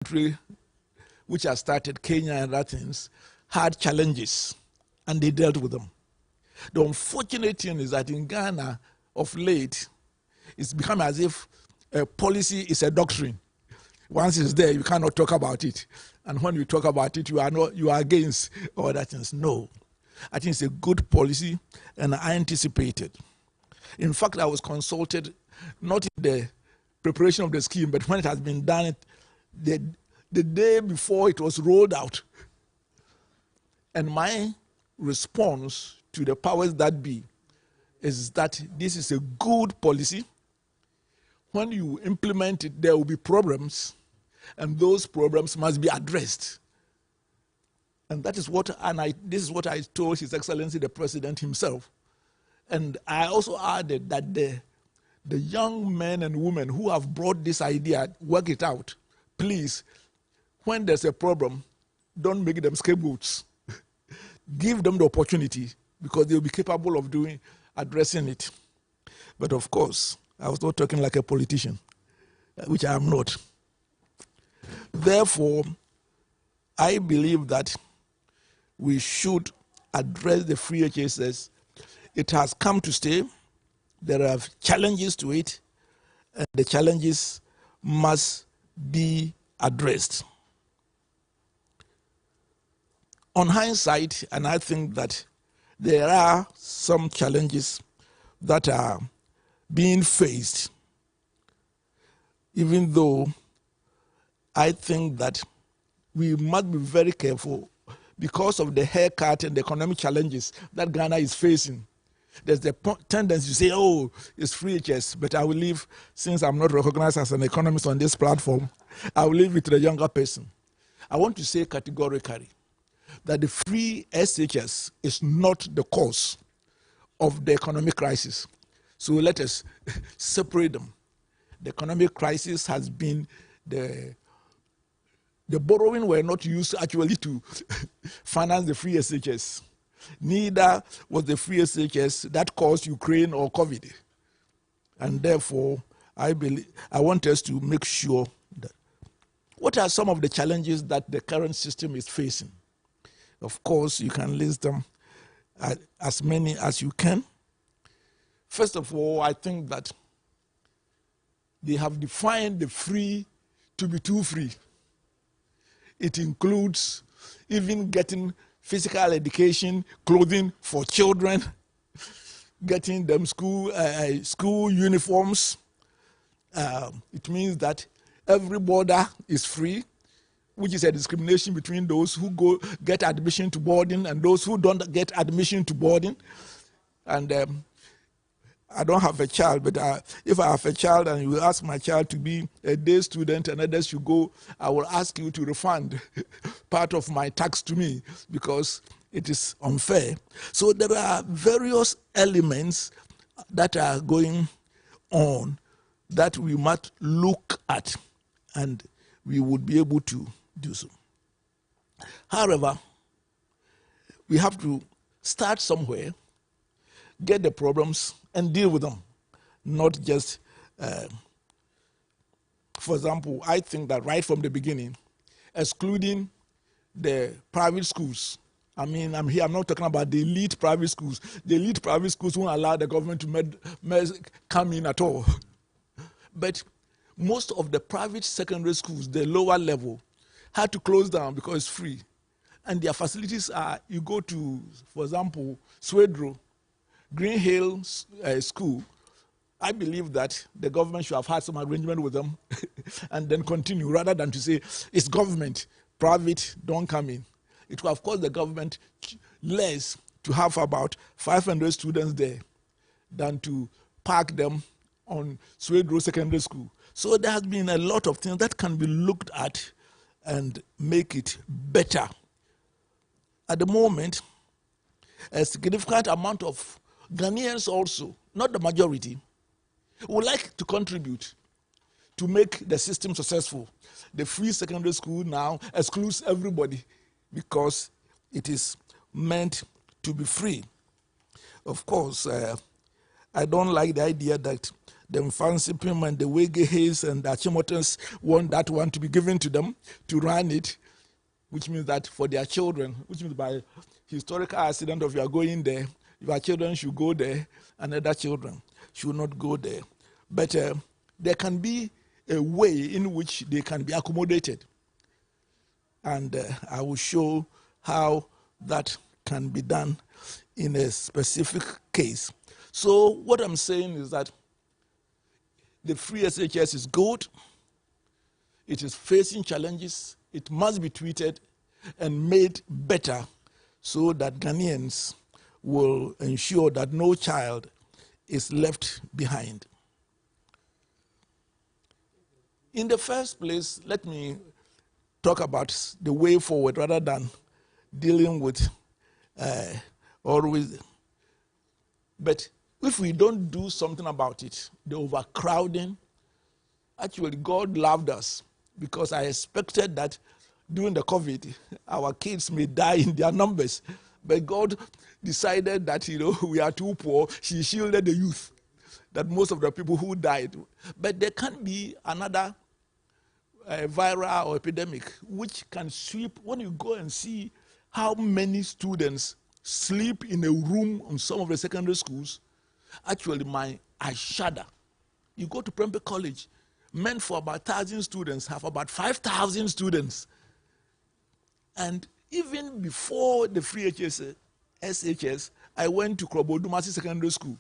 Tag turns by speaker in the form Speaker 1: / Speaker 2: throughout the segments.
Speaker 1: country which has started, Kenya and other things, had challenges, and they dealt with them. The unfortunate thing is that in Ghana, of late, it's become as if a policy is a doctrine. Once it's there, you cannot talk about it. And when you talk about it, you are against all that things. No. I think it's a good policy, and I anticipated. In fact, I was consulted, not in the preparation of the scheme, but when it has been done, the day before it was rolled out. And my response to the powers that be is that this is a good policy. When you implement it, there will be problems, and those problems must be addressed. And that is what, this is what I told His Excellency the President himself. And I also added that the young men and women who have brought this idea, work it out. Please, when there's a problem, don't make them scapegoats. Give them the opportunity, because they'll be capable of addressing it. But of course, I was not talking like a politician, which I am not. Therefore, I believe that we should address the free HSS. It has come to stay. There are challenges to it, and the challenges must be addressed. On hindsight, and I think that there are some challenges that are being faced, even though I think that we must be very careful because of the haircut and the economic challenges that Ghana is facing. There's the tendency to say, oh, it's free HS, but I will leave, since I'm not recognized as an economist on this platform, I will leave it to the younger person. I want to say categorically that the free SHS is not the cause of the economic crisis. So let us separate them. The economic crisis has been the borrowing were not used actually to finance the free SHS. Neither was the free SHS that caused Ukraine or COVID. And therefore, I want us to make sure that what are some of the challenges that the current system is facing. Of course, you can list them as many as you can. First of all, I think that they have defined the free to be too free. It includes even getting physical education, clothing for children, getting them school uniforms. It means that every border is free, which is a discrimination between those who get admission to boarding and those who don't get admission to boarding. And I don't have a child, but if I have a child and you ask my child to be a day student and others you go, I will ask you to refund part of my tax to me because it is unfair. So there are various elements that are going on that we must look at, and we would be able to do so. However, we have to start somewhere, get the problems, and deal with them, not just, for example, I think that right from the beginning, excluding the private schools. I mean, I'm not talking about the elite private schools. The elite private schools won't allow the government to come in at all. But most of the private secondary schools, the lower level, had to close down because it's free. And their facilities are, you go to, for example, Swedro, Green Hill School, I believe that the government should have had some arrangement with them and then continue, rather than to say, it's government, private, don't come in. It will, of course, the government less to have about 500 students there than to park them on Swedro Secondary School. So there has been a lot of things that can be looked at and make it better. At the moment, a significant amount of Ghanaians also, not the majority, would like to contribute to make the system successful. The free secondary school now excludes everybody because it is meant to be free. Of course, I don't like the idea that the fancy and the Wegehes and the Achimotans want that one to be given to them to run it, which means that for their children, which means by historical accident of you are going there, your children should go there and other children should not go there. But there can be a way in which they can be accommodated. And I will show how that can be done in a specific case. So what I'm saying is that the free SHS is good. It is facing challenges. It must be tweeted and made better so that Ghanaians will ensure that no child is left behind. In the first place, let me talk about the way forward rather than dealing with always. But if we don't do something about it, the overcrowding, actually God loved us because I expected that during the COVID, our kids may die in their numbers. But God decided that, we are too poor. He shielded the youth, that most of the people who died. But there can be another viral or epidemic which can sweep. When you go and see how many students sleep in a room in some of the secondary schools, actually I shudder. You go to Prempeh College, meant for about 1,000 students, have about 5,000 students. And even before the free SHS, I went to Krobodumasi Secondary School.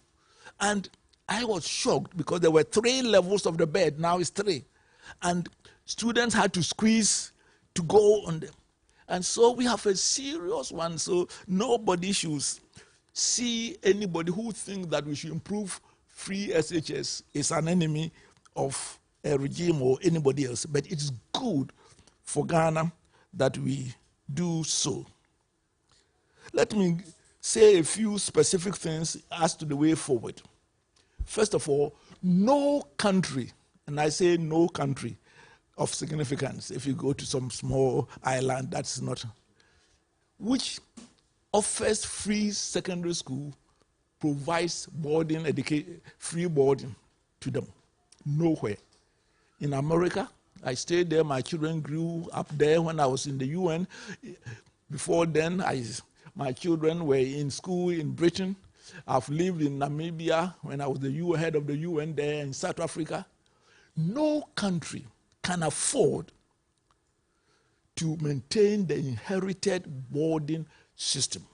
Speaker 1: And I was shocked because there were 3 levels of the bed, now it's 3. And students had to squeeze to go on them. And so we have a serious one. So nobody should see anybody who thinks that we should improve free SHS is an enemy of a regime or anybody else. But it's good for Ghana that we do so. Let me say a few specific things as to the way forward. First of all, no country, and I say no country of significance, if you go to some small island, that's not, which offers free secondary school, provides boarding, free boarding to them. Nowhere. In America, I stayed there, my children grew up there when I was in the UN. Before then, my children were in school in Britain. I've lived in Namibia when I was the head of the UN there in South Africa. No country can afford to maintain the inherited boarding system.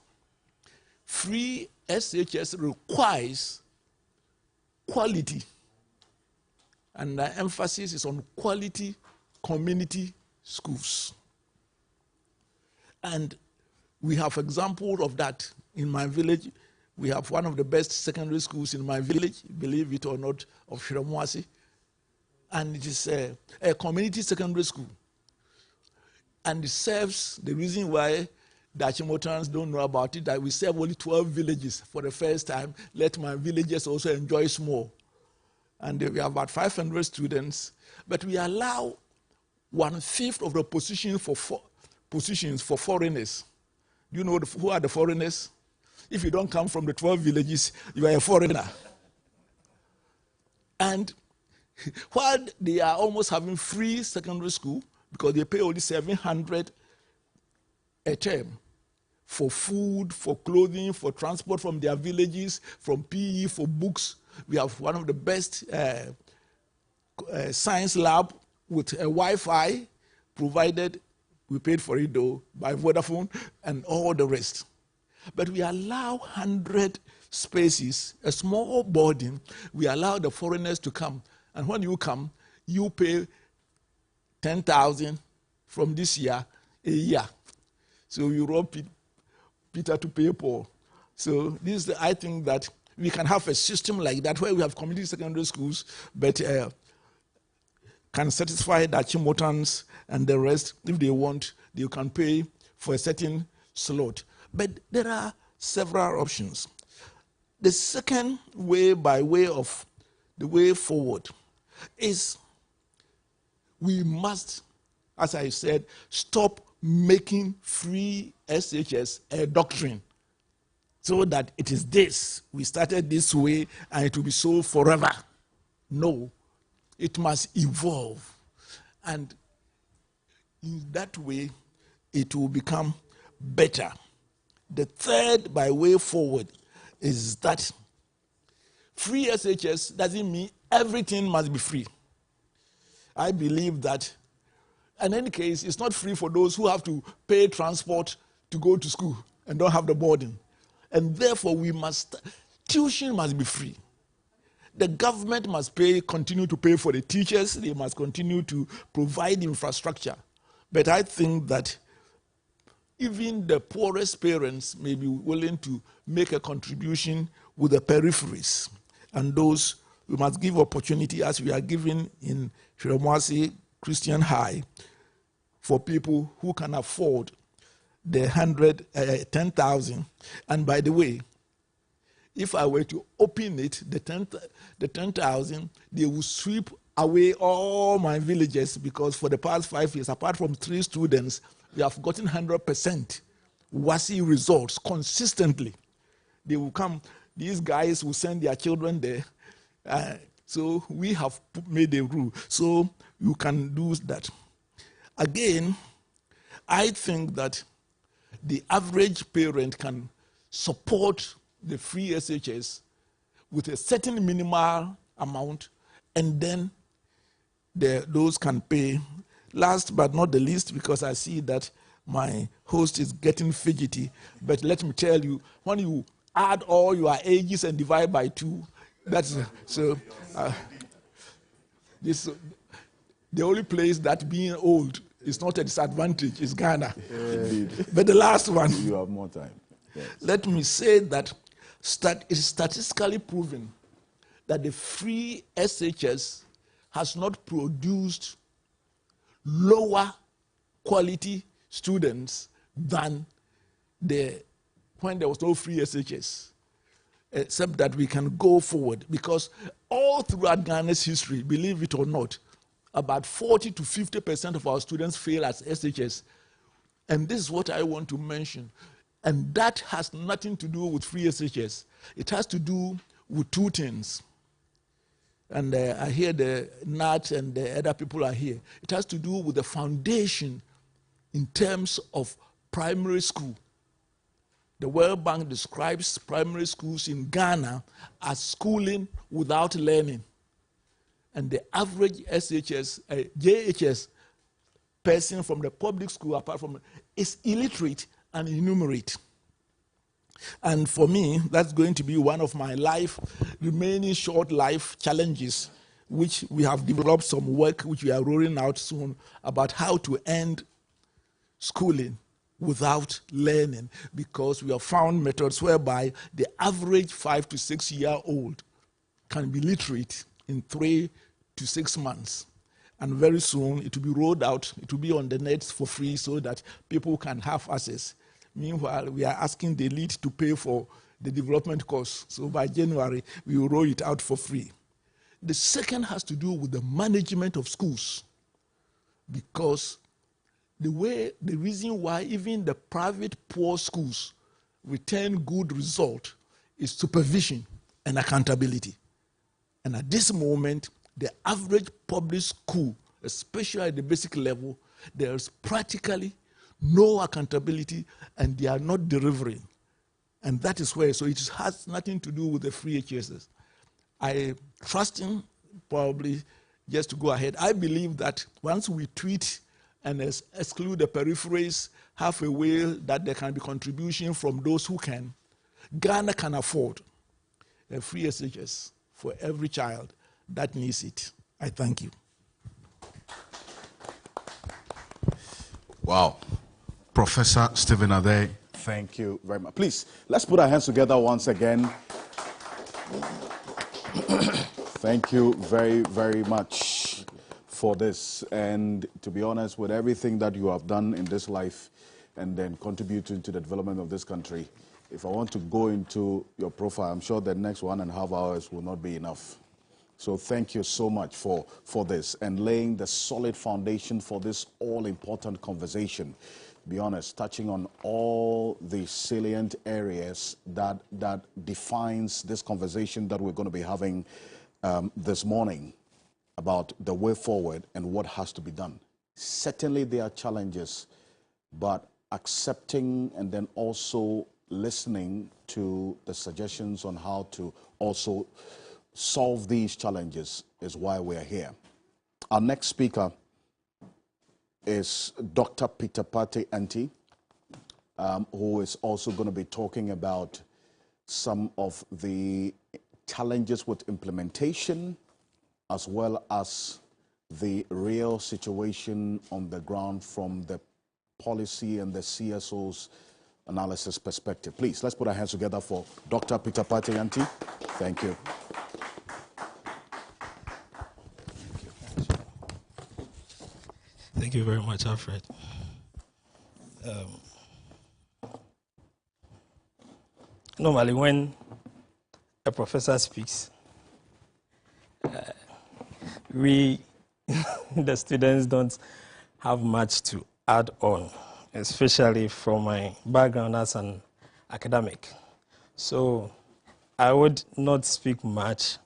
Speaker 1: Free SHS requires quality, and the emphasis is on quality community schools. And we have examples of that in my village. We have one of the best secondary schools in my village, believe it or not, of Shiramuasi. And it is a community secondary school. And it serves, the reason why the Achimotans don't know about it, that we serve only 12 villages for the first time. Let my villagers also enjoy small. And we have about 500 students. But we allow 1/5 of the positions for foreigners. You know who are the foreigners? If you don't come from the 12 villages, you are a foreigner. And while they are almost having free secondary school, because they pay only 700 a term for food, for clothing, for transport from their villages, from PE, for books. We have one of the best science lab with a Wi-Fi provided. We paid for it though by Vodafone and all the rest. But we allow 100 spaces, a small boarding. We allow the foreigners to come. And when you come, you pay 10,000 from this year, a year. So you rob Peter to pay Paul. So this is I think that we can have a system like that where we have community secondary schools, but can satisfy the Achimotans and the rest. If they want, they can pay for a certain slot. But there are several options. The second way, by way of the way forward, is we must, as I said, stop making free SHS a doctrine so that it is this. We started this way and it will be so forever. No, it must evolve. And in that way, it will become better. The third, by way forward, is that free SHS doesn't mean everything must be free. I believe that, in any case, it's not free for those who have to pay transport to go to school and don't have the boarding. And therefore, tuition must be free. The government must continue to pay for the teachers. They must continue to provide infrastructure. But I think that even the poorest parents may be willing to make a contribution with the peripheries. And those, we must give opportunity, as we are giving in Shiromwasi Christian High, for people who can afford the 10,000. And by the way, if I were to open it, the 10,000, they will sweep away all my villages, because for the past 5 years, apart from 3 students, we have gotten 100% WASI results consistently. They will come, these guys will send their children there. So we have made a rule. So you can do that. Again, I think that the average parent can support the free SHS with a certain minimal amount, and then those can pay. Last but not the least, because I see that my host is getting fidgety, but let me tell you, when you add all your ages and divide by 2, that's so. The only place that being old is not a disadvantage is Ghana.
Speaker 2: Indeed.
Speaker 1: But the last one,
Speaker 2: you have more time. Yes.
Speaker 1: Let me say that it is statistically proven that the free SHS has not produced lower quality students than when there was no free SHS, except that we can go forward, because all throughout Ghana's history, believe it or not, about 40 to 50% of our students fail as SHS. And this is what I want to mention. And that has nothing to do with free SHS. It has to do with 2 things. And I hear the Nat and the other people are here. It has to do with the foundation in terms of primary school. The World Bank describes primary schools in Ghana as schooling without learning. And the average JHS person from the public school, apart from, is illiterate and innumerate. And for me, that's going to be one of my remaining short life challenges, which we have developed some work, which we are rolling out soon, about how to end schooling without learning, because we have found methods whereby the average 5 to 6 year old can be literate in 3 to 6 months. And very soon it will be rolled out, it will be on the net for free so that people can have access. Meanwhile, we are asking the lead to pay for the development costs. So by January, we will roll it out for free. The second has to do with the management of schools, because the reason why even the private poor schools return good result is supervision and accountability. And at this moment, the average public school, especially at the basic level, there's practically no accountability, and they are not delivering. And that is where, so it has nothing to do with the free HSS. I trust him, probably, just to go ahead. I believe that once we tweet and exclude the peripheries, have a way that there can be contribution from those who can, Ghana can afford a free SHS for every child that needs it. I thank you.
Speaker 3: Wow. Professor Stephen Adey.
Speaker 2: Thank you very much. Please, let's put our hands together once again. Thank you very, very much for this. And to be honest, with everything that you have done in this life and then contributing to the development of this country, if I want to go into your profile, I'm sure the next 1.5 hours will not be enough. So thank you so much for this and laying the solid foundation for this all-important conversation. To be honest, touching on all the salient areas that defines this conversation that we're going to be having this morning about the way forward and what has to be done. Certainly there are challenges, but accepting and then also listening to the suggestions on how to also solve these challenges is why we are here. Our next speaker is Dr. Peter Pate Anti, who is also going to be talking about some of the challenges with implementation as well as the real situation on the ground from the policy and the CSO's analysis perspective. Please, let's put our hands together for Dr. Peter Pate Anti. Thank you.
Speaker 4: Thank you very much, Alfred. Normally, when a professor speaks, we, the students, don't have much to add on, especially from my background as an academic. So I would not speak much,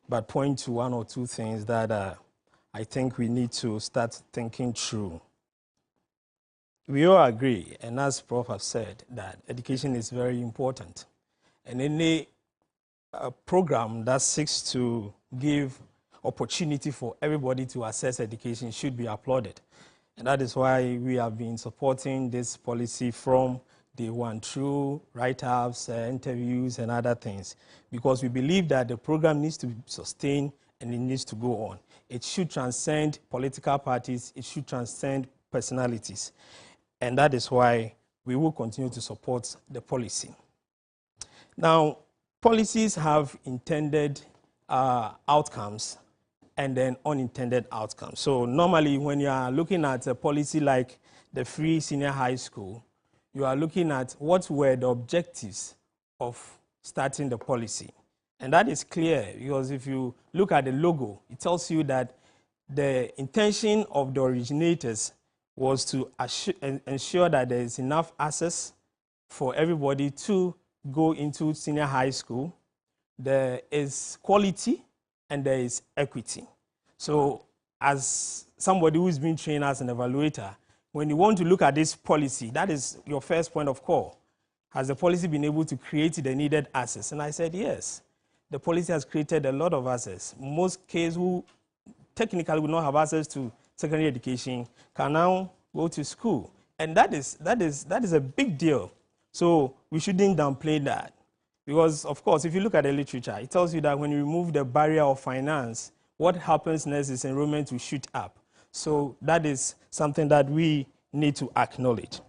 Speaker 4: but point to one or two things that I think we need to start thinking through. We all agree, and as Prof have said, that education is very important. And any program that seeks to give opportunity for everybody to access education should be applauded. And that is why we have been supporting this policy from day one through write-ups, interviews, and other things, because we believe that the program needs to be sustained and it needs to go on. It should transcend political parties. It should transcend personalities. And that is why we will continue to support the policy. Now, policies have intended outcomes and then unintended outcomes. So normally when you are looking at a policy like the free senior high school, you are looking at what were the objectives of starting the policy. And that is clear because if you look at the logo, it tells you that the intention of the originators was to ensure that there is enough access for everybody to go into senior high school. There is quality and there is equity. So as somebody who's been trained as an evaluator, when you want to look at this policy, that is your first point of call. Has the policy been able to create the needed access? And I said, yes. The policy has created a lot of access. Most kids who technically will not have access to secondary education can now go to school. And that is a big deal. So we shouldn't downplay that. Because, of course, if you look at the literature, it tells you that when you remove the barrier of finance, what happens next is enrollment will shoot up. So that is something that we need to acknowledge.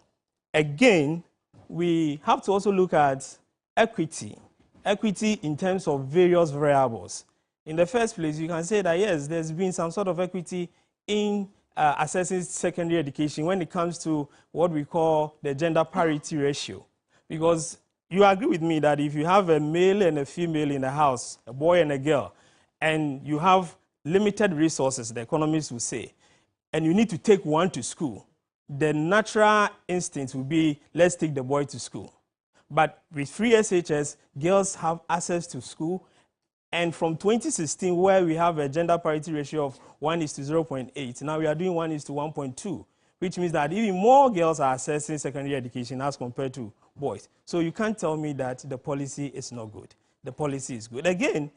Speaker 4: Again, we have to also look at equity. Equity in terms of various variables. In the first place, you can say that, yes, there's been some sort of equity in accessing secondary education when it comes to what we call the gender parity ratio. Because you agree with me that if you have a male and a female in the house, a boy and a girl, and you have limited resources, the economists will say, and you need to take one to school, the natural instinct will be, let's take the boy to school. But with free SHS, girls have access to school. And from 2016, where we have a gender parity ratio of 1:0.8, now we are doing 1:1.2, which means that even more girls are accessing secondary education as compared to boys. So you can't tell me that the policy is not good. The policy is good. Again,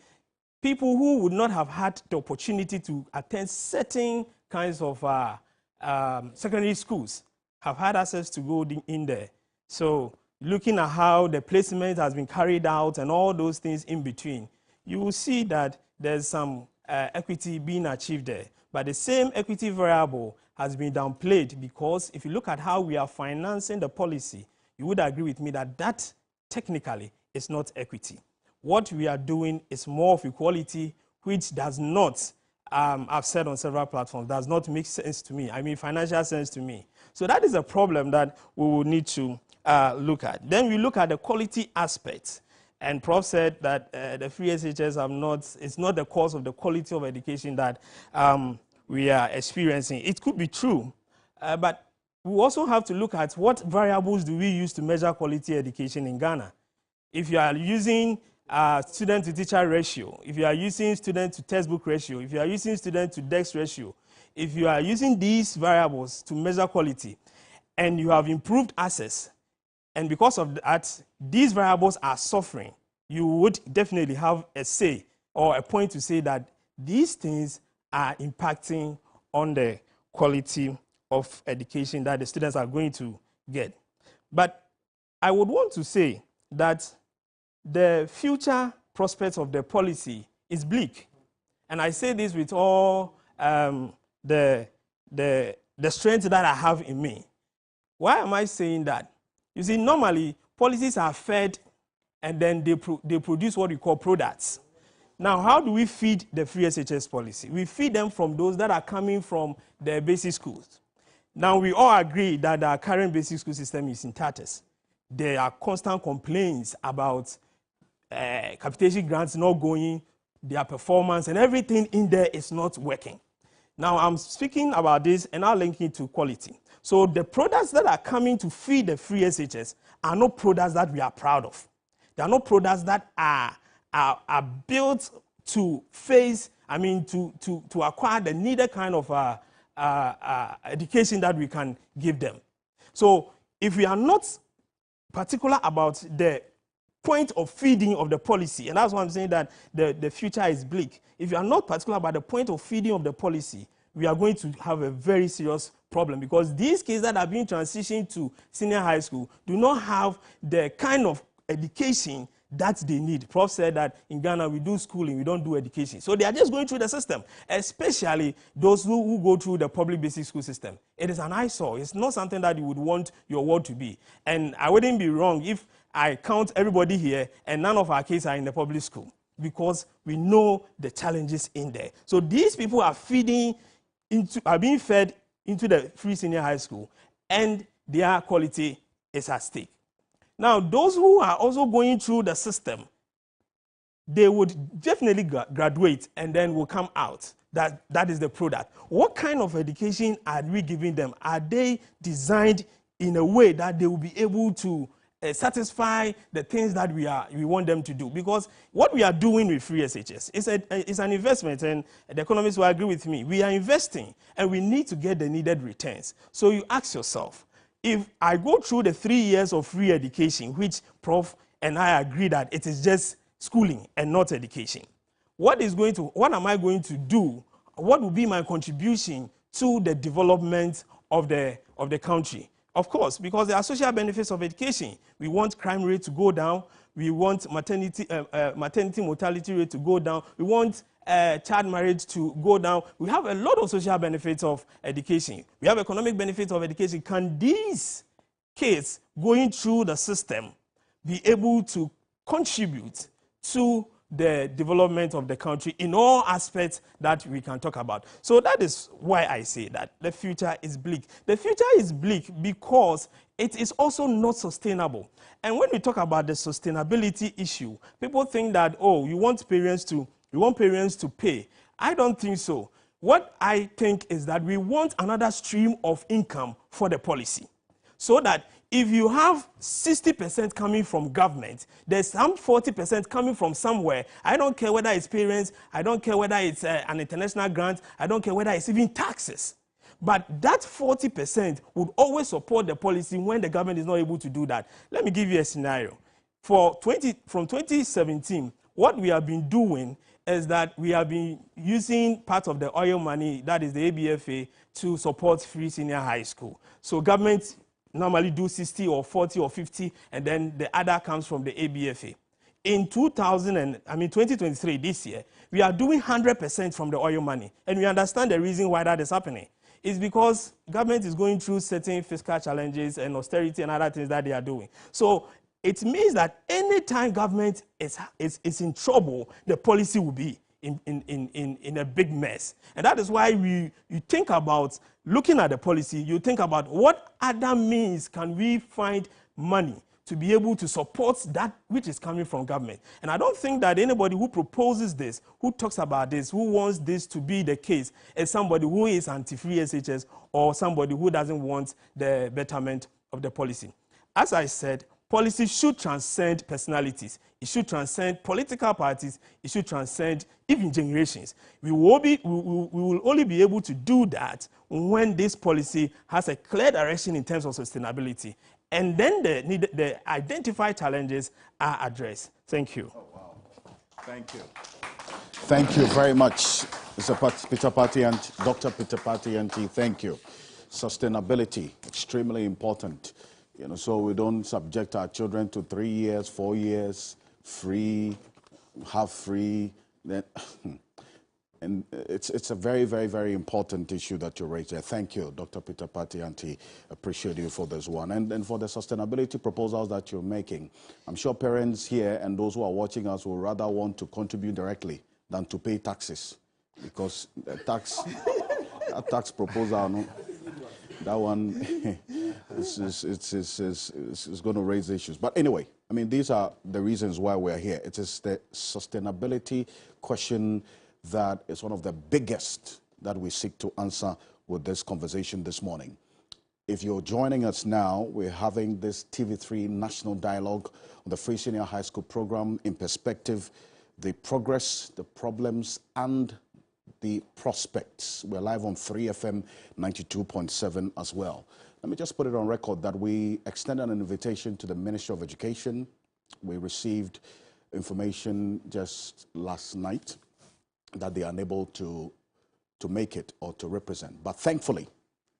Speaker 4: people who would not have had the opportunity to attend certain kinds of secondary schools have had access to go in there. So looking at how the placement has been carried out and all those things in between, you will see that there's some equity being achieved there. But the same equity variable has been downplayed because if you look at how we are financing the policy, you would agree with me that that technically is not equity. What we are doing is more of equality, which does not, I've said on several platforms, does not make sense to me. I mean, financial sense to me. So that is a problem that we will need to look at. Then we look at the quality aspects. And Prof said that the free SHS it's not the cause of the quality of education that we are experiencing. It could be true, but we also have to look at what variables do we use to measure quality education in Ghana. If you are using student to teacher ratio, if you are using student to textbook ratio, if you are using student to desk ratio, if you are using these variables to measure quality, and you have improved access, and because of that, these variables are suffering, you would definitely have a say or a point to say that these things are impacting on the quality of education that the students are going to get. But I would want to say that the future prospects of the policy is bleak. And I say this with all the strength that I have in me. Why am I saying that? You see, normally, policies are fed and then they produce what we call products. Now, how do we feed the free SHS policy? We feed them from those that are coming from the basic schools. Now, we all agree that our current basic school system is in tatters. There are constant complaints about capitation grants not going, their performance, and everything in there is not working. Now, I'm speaking about this and I'll link it to quality. So the products that are coming to feed the free SHS are not products that we are proud of. They are not products that are built to face, to acquire the needed kind of education that we can give them. So if we are not particular about the point of feeding of the policy, and that's why I'm saying that the future is bleak. If you are not particular about the point of feeding of the policy, we are going to have a very serious problem, because these kids that are being transitioned to senior high school do not have the kind of education that they need. Prof said that in Ghana we do schooling, we don't do education. So they are just going through the system, especially those who go through the public basic school system. It is an eyesore. It's not something that you would want your world to be. And I wouldn't be wrong if I count everybody here and none of our kids are in the public school, because we know the challenges in there. So these people are being fed into the free senior high school, and their quality is at stake. Now, those who are also going through the system, they would definitely graduate and then will come out. That is the product. What kind of education are we giving them? Are they designed in a way that they will be able to satisfy the things that we want them to do? Because what we are doing with free SHS is an investment, and the economists will agree with me. We are investing, and we need to get the needed returns. So you ask yourself, if I go through the 3 years of free education, which Prof and I agree that it is just schooling and not education, what am I going to do? What will be my contribution to the development of the country? Of course, because there are social benefits of education. We want crime rate to go down. We want maternity mortality rate to go down. We want child marriage to go down. We have a lot of social benefits of education. We have economic benefits of education. Can these kids going through the system be able to contribute to the development of the country in all aspects that we can talk about? So that is why I say that the future is bleak. The future is bleak because it is also not sustainable. And when we talk about the sustainability issue, people think that, oh, you want parents to pay. I don't think so. What I think is that we want another stream of income for the policy, so that if you have 60% coming from government, there's some 40% coming from somewhere. I don't care whether it's parents, I don't care whether it's an international grant, I don't care whether it's even taxes. But that 40% would always support the policy when the government is not able to do that. Let me give you a scenario. From 2017, what we have been doing is that we have been using part of the oil money, that is the ABFA, to support free senior high school. So government normally do 60 or 40 or 50, and then the other comes from the ABFA. In 2023, this year, we are doing 100% from the oil money. And we understand the reason why that is happening. It's because government is going through certain fiscal challenges and austerity and other things that they are doing. So it means that anytime government is in trouble, the policy will be in a big mess. And that is why you think about looking at the policy, you think about what other means can we find money to be able to support that which is coming from government. And I don't think that anybody who proposes this, who talks about this, who wants this to be the case, is somebody who is anti-free SHS or somebody who doesn't want the betterment of the policy. As I said, policy should transcend personalities. It should transcend political parties. It should transcend even generations. We will only be able to do that when this policy has a clear direction in terms of sustainability. And then the identified challenges are addressed. Thank you.
Speaker 2: Oh, wow. Thank you. Thank you very much, Mr. Peter Pati, Dr. Peter Pati. Thank you. Sustainability, extremely important. You know, so we don't subject our children to 3 years, 4 years, free, half free. Then, and it's a very, very, very important issue that you raised there. Thank you, Dr. Peter Pati. Appreciate you for this one. And for the sustainability proposals that you're making, I'm sure parents here and those who are watching us will rather want to contribute directly than to pay taxes, because the tax proposal, no, that one is going to raise issues. But anyway, I mean, these are the reasons why we're here. It is the sustainability question that is one of the biggest that we seek to answer with this conversation this morning. If you're joining us now, we're having this TV3 national dialogue on the Free Senior High School program in perspective, the progress, the problems, and the prospects. We're live on 3FM 92.7 as well. Let me just put it on record that we extended an invitation to the Ministry of Education. We received information just last night that they are unable to make it or to represent. But thankfully,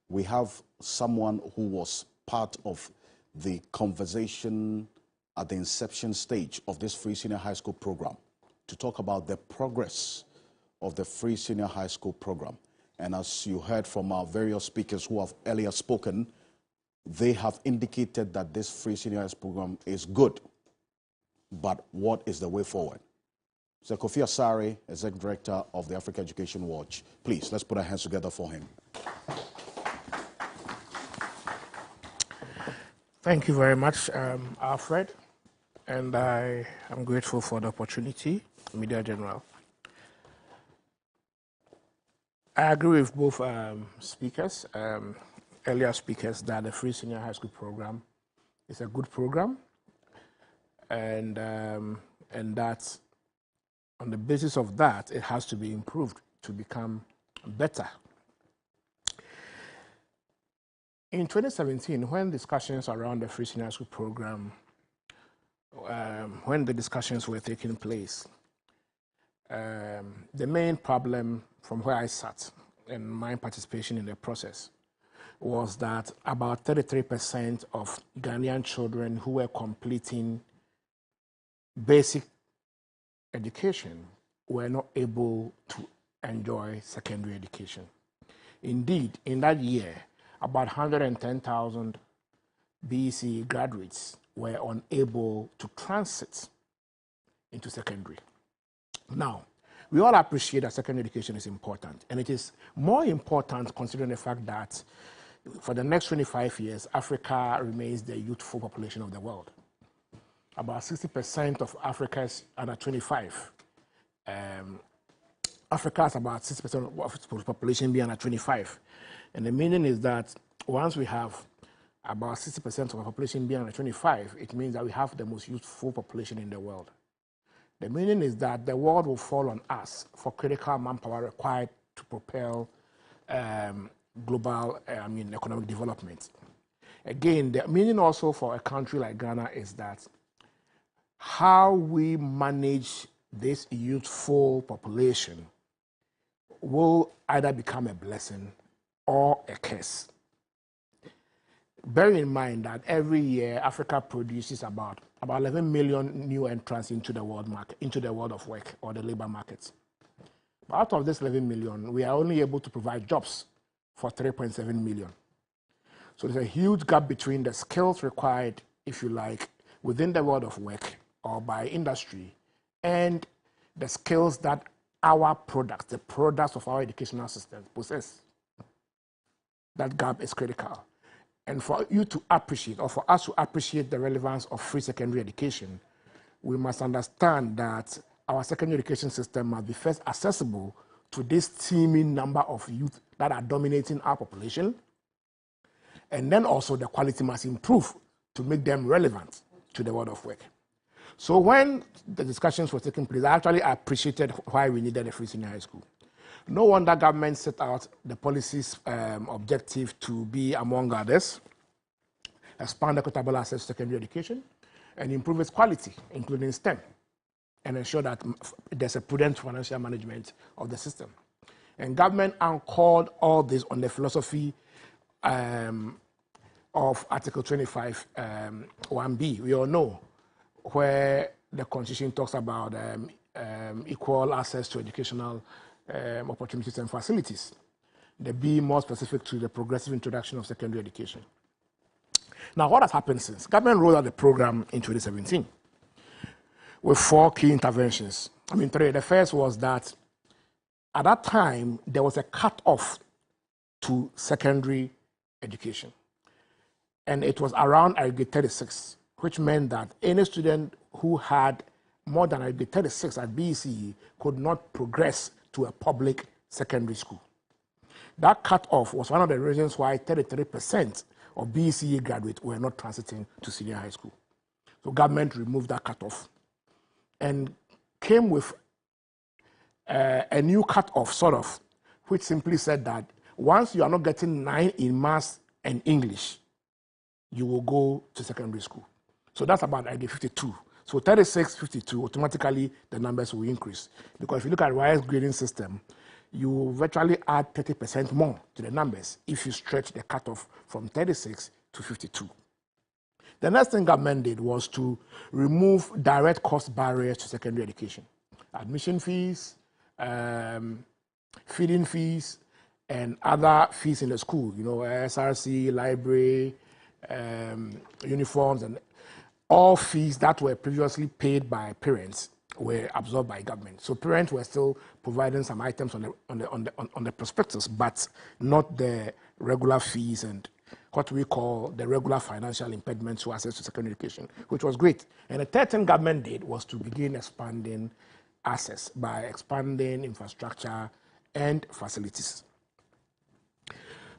Speaker 2: we have someone who was part of the conversation at the inception stage of this Free Senior High School program to talk about the progress of the Free Senior High School program. And as you heard from our various speakers who have earlier spoken, they have indicated that this Free Senior High School program is good. But what is the way forward? So Kofi Asare, Executive Director of the Africa Education Watch. Please, let's put our hands together for him.
Speaker 5: Thank you very much, Alfred. And I am grateful for the opportunity, Media General. I agree with both speakers, earlier speakers, that the Free Senior High School program is a good program, and that on the basis of that, it has to be improved to become better. In 2017, when discussions around the Free Senior High School program, when the discussions were taking place, the main problem from where I sat and my participation in the process was that about 33% of Ghanaian children who were completing basic education were not able to enjoy secondary education. Indeed, in that year, about 110,000 BEC graduates were unable to transit into secondary. Now, we all appreciate that secondary education is important, and it is more important considering the fact that for the next 25 years, Africa remains the youthful population of the world. About 60% of Africa's under 25. Africa has about 60% of its population being under 25. And the meaning is that once we have about 60% of our population being under 25, it means that we have the most youthful population in the world. The meaning is that the world will fall on us for critical manpower required to propel global economic development. Again, the meaning also for a country like Ghana is that how we manage this youthful population will either become a blessing or a curse. Bear in mind that every year Africa produces about 11 million new entrants into the world market, into the world of work or the labor market. But out of this 11 million, we are only able to provide jobs for 3.7 million. So there's a huge gap between the skills required, if you like, within the world of work or by industry, and the skills that our products, the products of our educational system possess. That gap is critical. And for you to appreciate, or for us to appreciate the relevance of free secondary education, we must understand that our secondary education system must be first accessible to this teeming number of youth that are dominating our population. And then also the quality must improve to make them relevant to the world of work. So when the discussions were taking place, I actually appreciated why we needed a free senior high school. No wonder government set out the policy's objective to be, among others, expand equitable access to secondary education and improve its quality, including STEM, and ensure that there's a prudent financial management of the system. And government anchored all this on the philosophy of Article 25, 1B. We all know where the Constitution talks about equal access to educational opportunities and facilities. The B more specific to the progressive introduction of secondary education. Now, what has happened since? Government rolled out the program in 2017 with 4 key interventions. I mean, 3. The first was that at that time, there was a cut-off to secondary education. And it was around aggregate 36, which meant that any student who had more than aggregate 36 at BECE could not progress to a public secondary school. That cut-off was one of the reasons why 33% of BECE graduates were not transiting to senior high school. So government removed that cut-off and came with a new cut-off, sort of, which simply said that once you are not getting 9 in maths and English, you will go to secondary school. So that's about ID 52. So 36, 52, automatically the numbers will increase. Because if you look at Rice's grading system, you virtually add 30% more to the numbers if you stretch the cutoff from 36 to 52. The next thing government did was to remove direct cost barriers to secondary education. Admission fees, feeding fees, and other fees in the school, you know, SRC, library, uniforms, and all fees that were previously paid by parents were absorbed by government. So parents were still providing some items on the prospectus, but not the regular fees and what we call the regular financial impediments to access to secondary education, which was great. And the third thing government did was to begin expanding access by expanding infrastructure and facilities.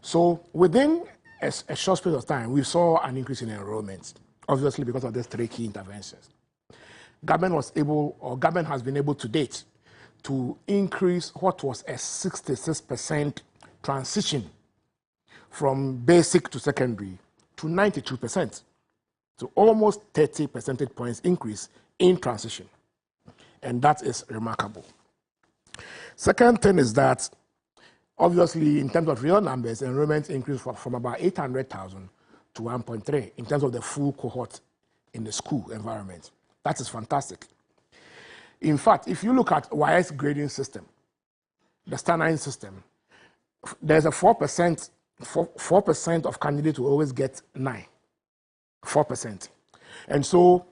Speaker 5: So within a short period of time, we saw an increase in enrollment, obviously because of these 3 key interventions. Government has been able to date to increase what was a 66% transition from basic to secondary to 92%. So almost 30 percentage points increase in transition. And that is remarkable. Second thing is that, obviously, in terms of real numbers, enrollment increased from about 800,000 to 1.3 in terms of the full cohort in the school environment. That is fantastic. In fact, if you look at YS grading system, the Star 9 system, there's a 4% of candidates who always get 9. 4%. And so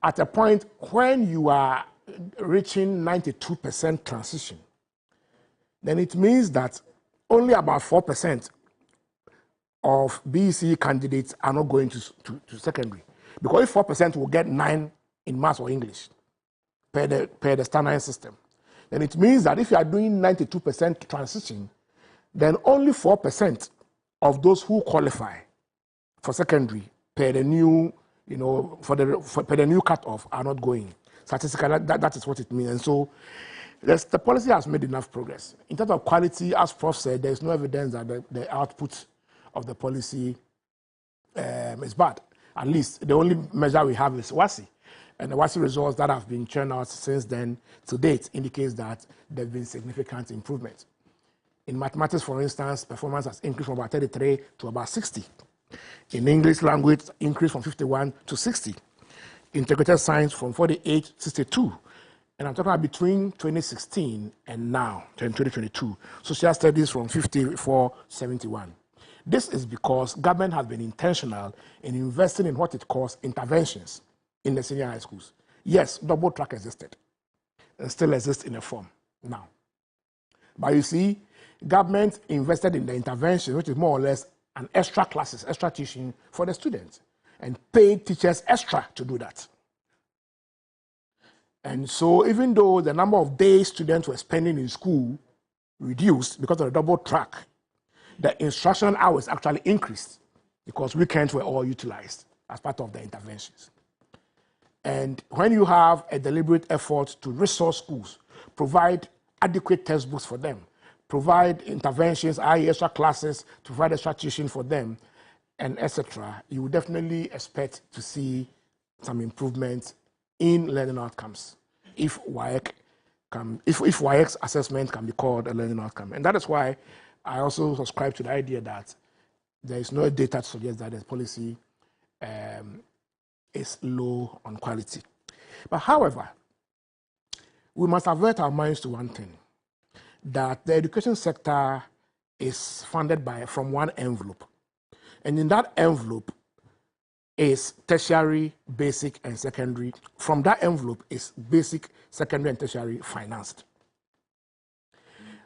Speaker 5: at a point when you are reaching 92% transition, then it means that only about 4% of BECE candidates are not going to secondary. Because if 4% will get 9 in maths or English per the Star 9 system, then it means that if you are doing 92% transition, then only 4% of those who qualify for secondary per the new, per the new cutoff are not going. Statistically, that is what it means. And so the policy has made enough progress. In terms of quality, as Prof said, there is no evidence that the output of the policy is bad. At least the only measure we have is WASI. And the WASI results that have been churned out since then to date indicates that there have been significant improvements. In mathematics, for instance, performance has increased from about 33 to about 60. In English language, increased from 51 to 60. Integrated science from 48 to 62. And I'm talking about between 2016 and now, 2022. Social studies from 54 to 71. This is because government has been intentional in investing in what it calls interventions in the senior high schools. Yes, double track existed and still exists in a form now. But you see, government invested in the intervention, which is more or less an extra classes, extra teaching for the students, and paid teachers extra to do that. And so even though the number of days students were spending in school reduced because of the double track, the instruction hours actually increased because weekends were all utilized as part of the interventions. And when you have a deliberate effort to resource schools, provide adequate textbooks for them, provide interventions, extra classes, provide extra tuition for them, and etc., you would definitely expect to see some improvement in learning outcomes if WIEC's assessment can be called a learning outcome. And that is why I also subscribe to the idea that there is no data to suggest that the policy is low on quality. But however, we must avert our minds to one thing, that the education sector is funded from one envelope. And in that envelope is tertiary, basic, and secondary. From that envelope is basic, secondary, and tertiary financed.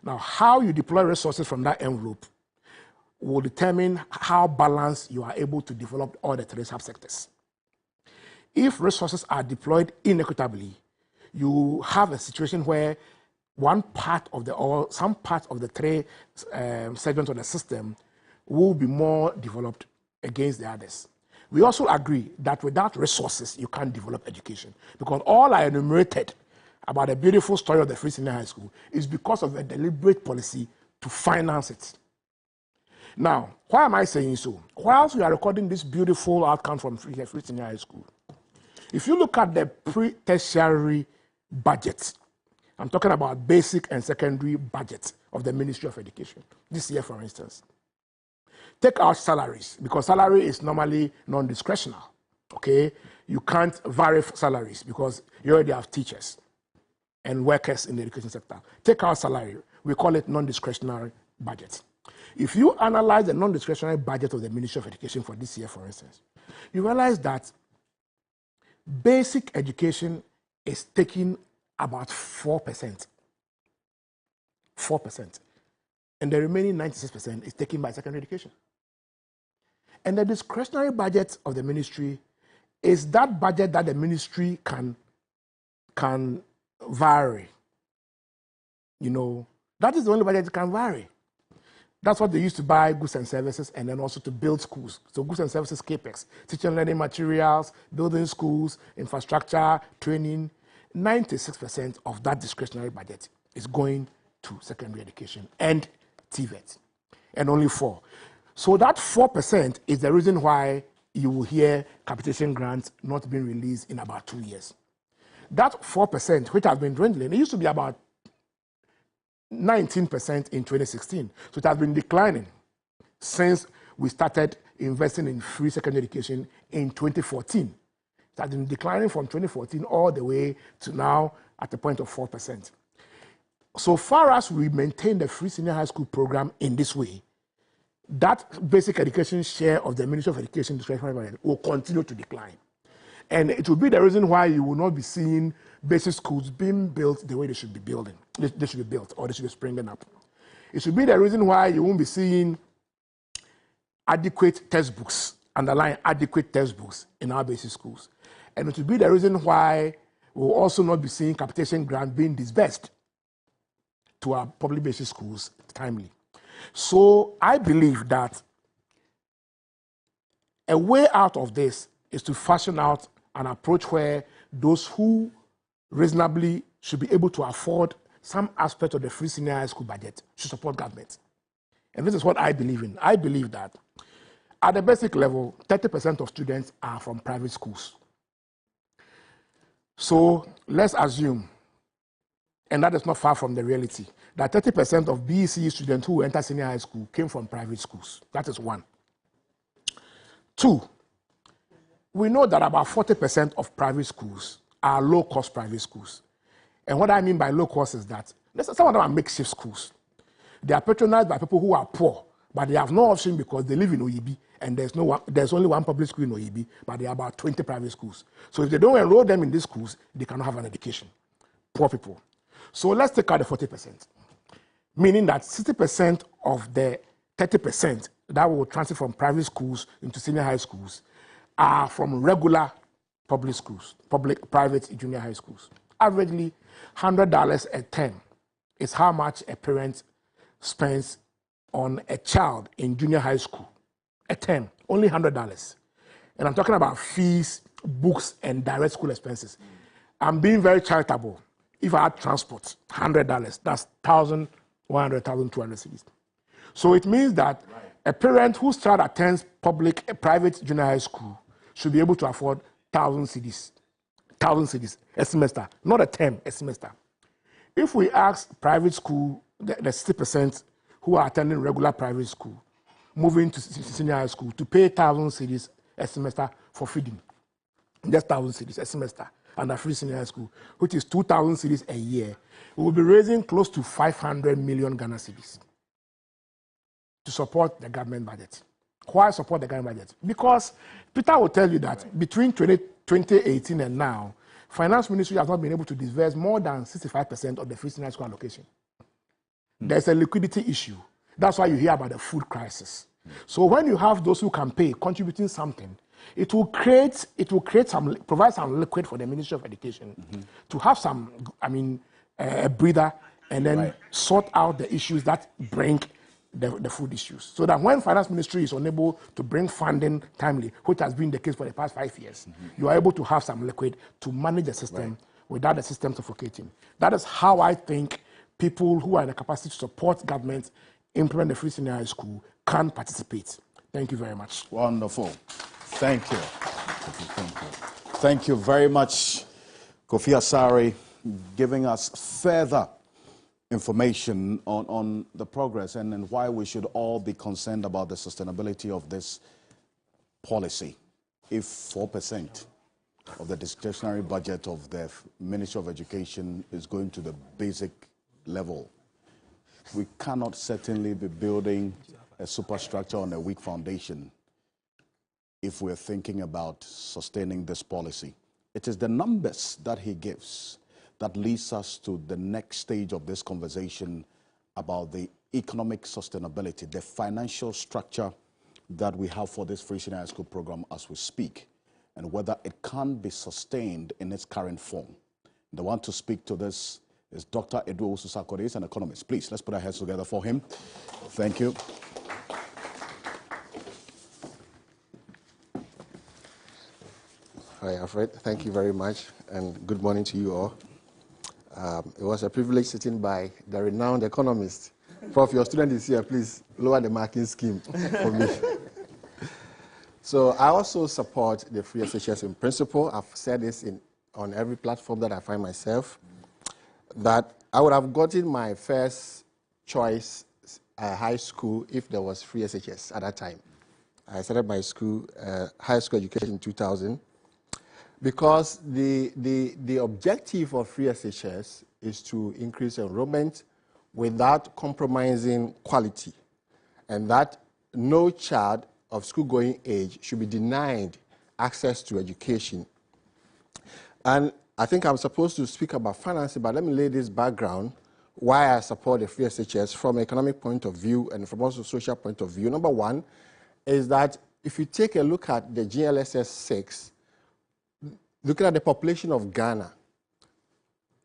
Speaker 5: Now, how you deploy resources from that envelope will determine how balanced you are able to develop all the three subsectors. If resources are deployed inequitably, you have a situation where one part of or some part of the three segments of the system will be more developed against the others. We also agree that without resources, you can't develop education, because all I enumerated about the beautiful story of the Free Senior High School is because of a deliberate policy to finance it. Now, why am I saying so? Whilst we are recording this beautiful outcome from Free Senior High School, if you look at the pre-tertiary budget, I'm talking about basic and secondary budget of the Ministry of Education, this year, for instance. Take out salaries, because salary is normally non-discretional, okay? You can't vary salaries because you already have teachers and workers in the education sector. Take out salary, we call it non-discretionary budget. If you analyze the non-discretionary budget of the Ministry of Education for this year, for instance, you realize that basic education is taking about 4%. 4%. And the remaining 96% is taken by secondary education. And the discretionary budget of the ministry is that budget that the ministry can vary. You know, that is the only budget that can vary. That's what they used to buy goods and services, and then also to build schools. So goods and services, capex, teaching and learning materials, building schools, infrastructure, training. 96% of that discretionary budget is going to secondary education and TVET, and only 4%. So that 4% is the reason why you will hear capitation grants not being released in about 2 years. That 4%, which has been dwindling, it used to be about 19% in 2016. So it has been declining since we started investing in free secondary education in 2014. It has been declining from 2014 all the way to now at the point of 4%. So far as we maintain the free senior high school program in this way, that basic education share of the Ministry of Education discretionary budget will continue to decline. And it will be the reason why you will not be seeing basic schools being built the way they should be building. They should be built, or they should be springing up. It should be the reason why you won't be seeing adequate textbooks, underlying adequate textbooks in our basic schools. And it will be the reason why we'll also not be seeing capitation grant being disbursed to our public basic schools timely. So I believe that a way out of this is to fashion out an approach where those who reasonably should be able to afford some aspect of the free senior high school budget should support government. And this is what I believe in. I believe that at the basic level, 30% of students are from private schools. So let's assume, and that is not far from the reality, that 30% of BECE students who enter senior high school came from private schools. That is one. 2, we know that about 40% of private schools are low-cost private schools. And what I mean by low-cost is that some of them are makeshift schools. They are patronized by people who are poor, but they have no option because they live in Oyibi, and there's only one public school in Oyibi, but there are about 20 private schools. So if they don't enroll them in these schools, they cannot have an education. Poor people. So let's take out the 40%, meaning that 60% of the 30% that will transfer from private schools into senior high schools are from regular public schools, private junior high schools. Averagely, $100 a term is how much a parent spends on a child in junior high school. A term, only $100. And I'm talking about fees, books and direct school expenses. I'm being very charitable. If I had transport, $100, that's 1,100, 1,200 cedis. So it means that a parent whose child attends a private junior high school should be able to afford 1,000 cedis. 1,000 cedis a semester, not a term, a semester. If we ask private school, the 60% who are attending regular private school, moving to senior high school, to pay 1,000 cedis a semester for feeding, just 1,000 cedis a semester under free senior high school, which is 2,000 cedis a year, we will be raising close to 500 million Ghana cedis to support the government budget. Why support the government budget? Because Peter will tell you that between 2018 and now, Finance Ministry has not been able to disburse more than 65% of the free senior school allocation. There's a liquidity issue. That's why you hear about the food crisis. So when you have those who can pay, contributing something, it will provide some liquid for the Ministry of Education to have some, a breather, and then sort out the issues that bring the food issues. So that when Finance Ministry is unable to bring funding timely, which has been the case for the past 5 years, you are able to have some liquid to manage the system without the system suffocating. That is how I think people who are in the capacity to support government implement the free senior high school can participate. Thank you very much.
Speaker 2: Wonderful. Thank you. Thank you very much, Kofi Asare, giving us further information on the progress and why we should all be concerned about the sustainability of this policy. If 4% of the discretionary budget of the Ministry of Education is going to the basic level, we cannot certainly be building a superstructure on a weak foundation if we're thinking about sustaining this policy. It is the numbers that he gives that leads us to the next stage of this conversation about the economic sustainability, the financial structure that we have for this free senior high school program as we speak, and whether it can be sustained in its current form. The one to speak to this is Dr. Edu Susakode. He's an economist. Please, let's put our heads together for him. Thank you.
Speaker 6: Hi, Alfred. Thank you very much, and good morning to you all. It was a privilege sitting by the renowned economist. Prof, your student is here. Please lower the marking scheme for me. So I also support the free SHS in principle. I've said this on every platform that I find myself, that I would have gotten my first choice high school if there was free SHS at that time. I started my school, high school education in 2000, because the objective of free SHS is to increase enrollment without compromising quality, and that no child of school-going age should be denied access to education. And I think I'm supposed to speak about financing, but let me lay this background why I support the free SHS from an economic point of view and from also social point of view. Number one is that if you take a look at the GLSS 6, looking at the population of Ghana,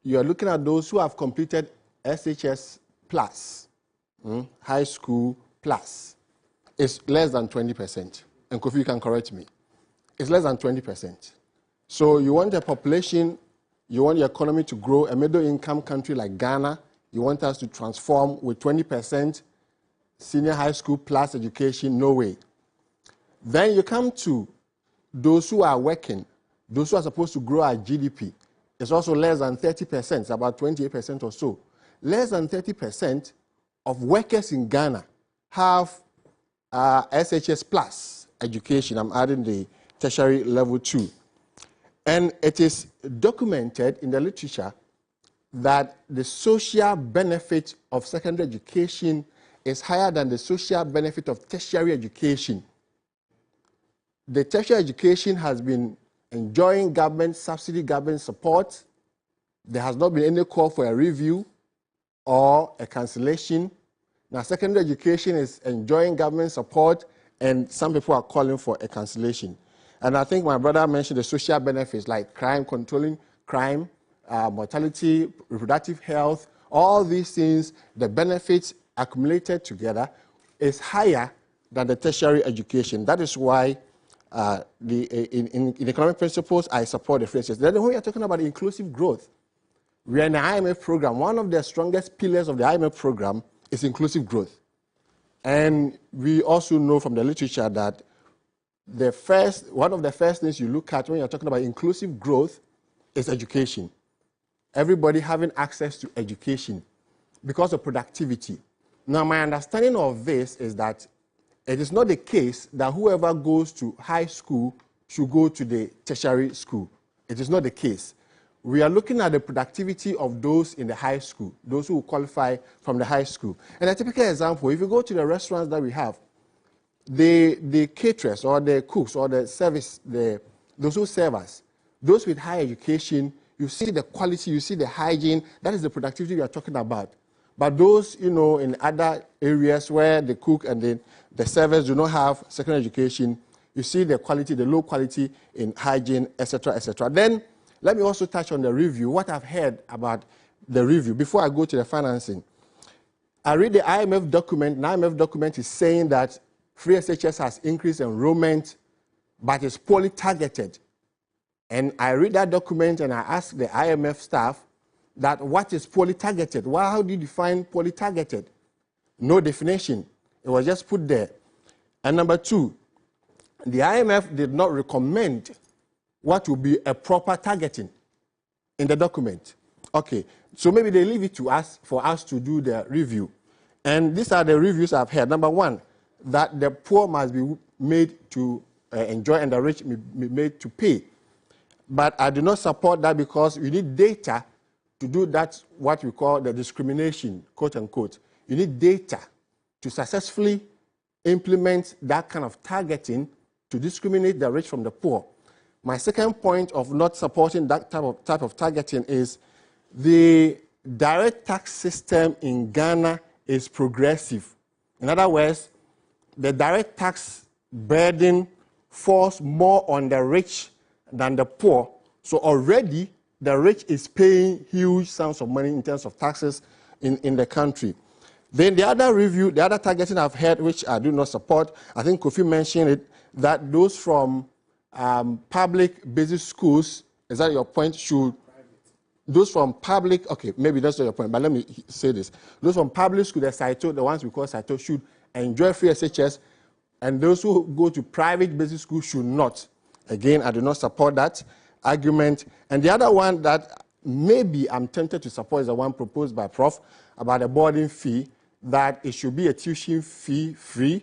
Speaker 6: you are looking at those who have completed SHS plus, high school plus. It's less than 20%. And Kofi, you can correct me. It's less than 20%. So you want a population, you want your economy to grow, a middle-income country like Ghana, you want us to transform with 20% senior high school plus education, no way. Then you come to those who are working, those who are supposed to grow our GDP. It's also less than 30%, it's about 28% or so. Less than 30% of workers in Ghana have SHS plus education. I'm adding the tertiary level 2. And it is documented in the literature that the social benefit of secondary education is higher than the social benefit of tertiary education. The tertiary education has been enjoying government subsidy, government support. There has not been any call for a review or a cancellation. Now, secondary education is enjoying government support, and some people are calling for a cancellation. And I think my brother mentioned the social benefits like crime, controlling crime, mortality, reproductive health, all these things, the benefits accumulated together is higher than the tertiary education. That is why in economic principles, I support the free SHS. Then when we are talking about inclusive growth, we are in the IMF program. One of the strongest pillars of the IMF program is inclusive growth. And we also know from the literature that one of the first things you look at when you're talking about inclusive growth is education. Everybody having access to education because of productivity. Now, my understanding of this is that it is not the case that whoever goes to high school should go to the tertiary school. It is not the case. We are looking at the productivity of those in the high school, those who qualify from the high school. And a typical example, if you go to the restaurants that we have, the caterers or the cooks or the service, those who serve us, those with high education, you see the quality, you see the hygiene, that is the productivity we are talking about. But those, in other areas where the cook and the servers do not have secondary education, you see the quality, the low quality in hygiene, etc., etc. Then, let me also touch on the review, what I've heard about the review. Before I go to the financing, I read the IMF document. The IMF document is saying that free SHS has increased enrollment, but it's poorly targeted. And I read that document and I ask the IMF staff that what is poorly targeted? Well, how do you define poorly targeted? No definition. It was just put there. And number two, the IMF did not recommend what would be a proper targeting in the document. Okay, so maybe they leave it to us for us to do the review. And these are the reviews I've heard. Number one, that the poor must be made to enjoy and the rich be made to pay. But I do not support that because we need data to do that, what we call the discrimination, quote unquote. You need data to successfully implement that kind of targeting to discriminate the rich from the poor. My second point of not supporting that type of targeting is the direct tax system in Ghana is progressive. In other words, the direct tax burden falls more on the rich than the poor. So already the rich is paying huge sums of money in terms of taxes in the country. Then the other review, the other targeting I've heard, which I do not support, I think Kofi mentioned it, that those from public basic schools, is that your point, should, those from public, okay, maybe that's not your point, but let me say this. Those from public school, the ones we call CITO, should enjoy free SHS, and those who go to private basic school should not. Again, I do not support that argument. And the other one that maybe I'm tempted to support is the one proposed by Prof. about a boarding fee, that it should be a tuition fee free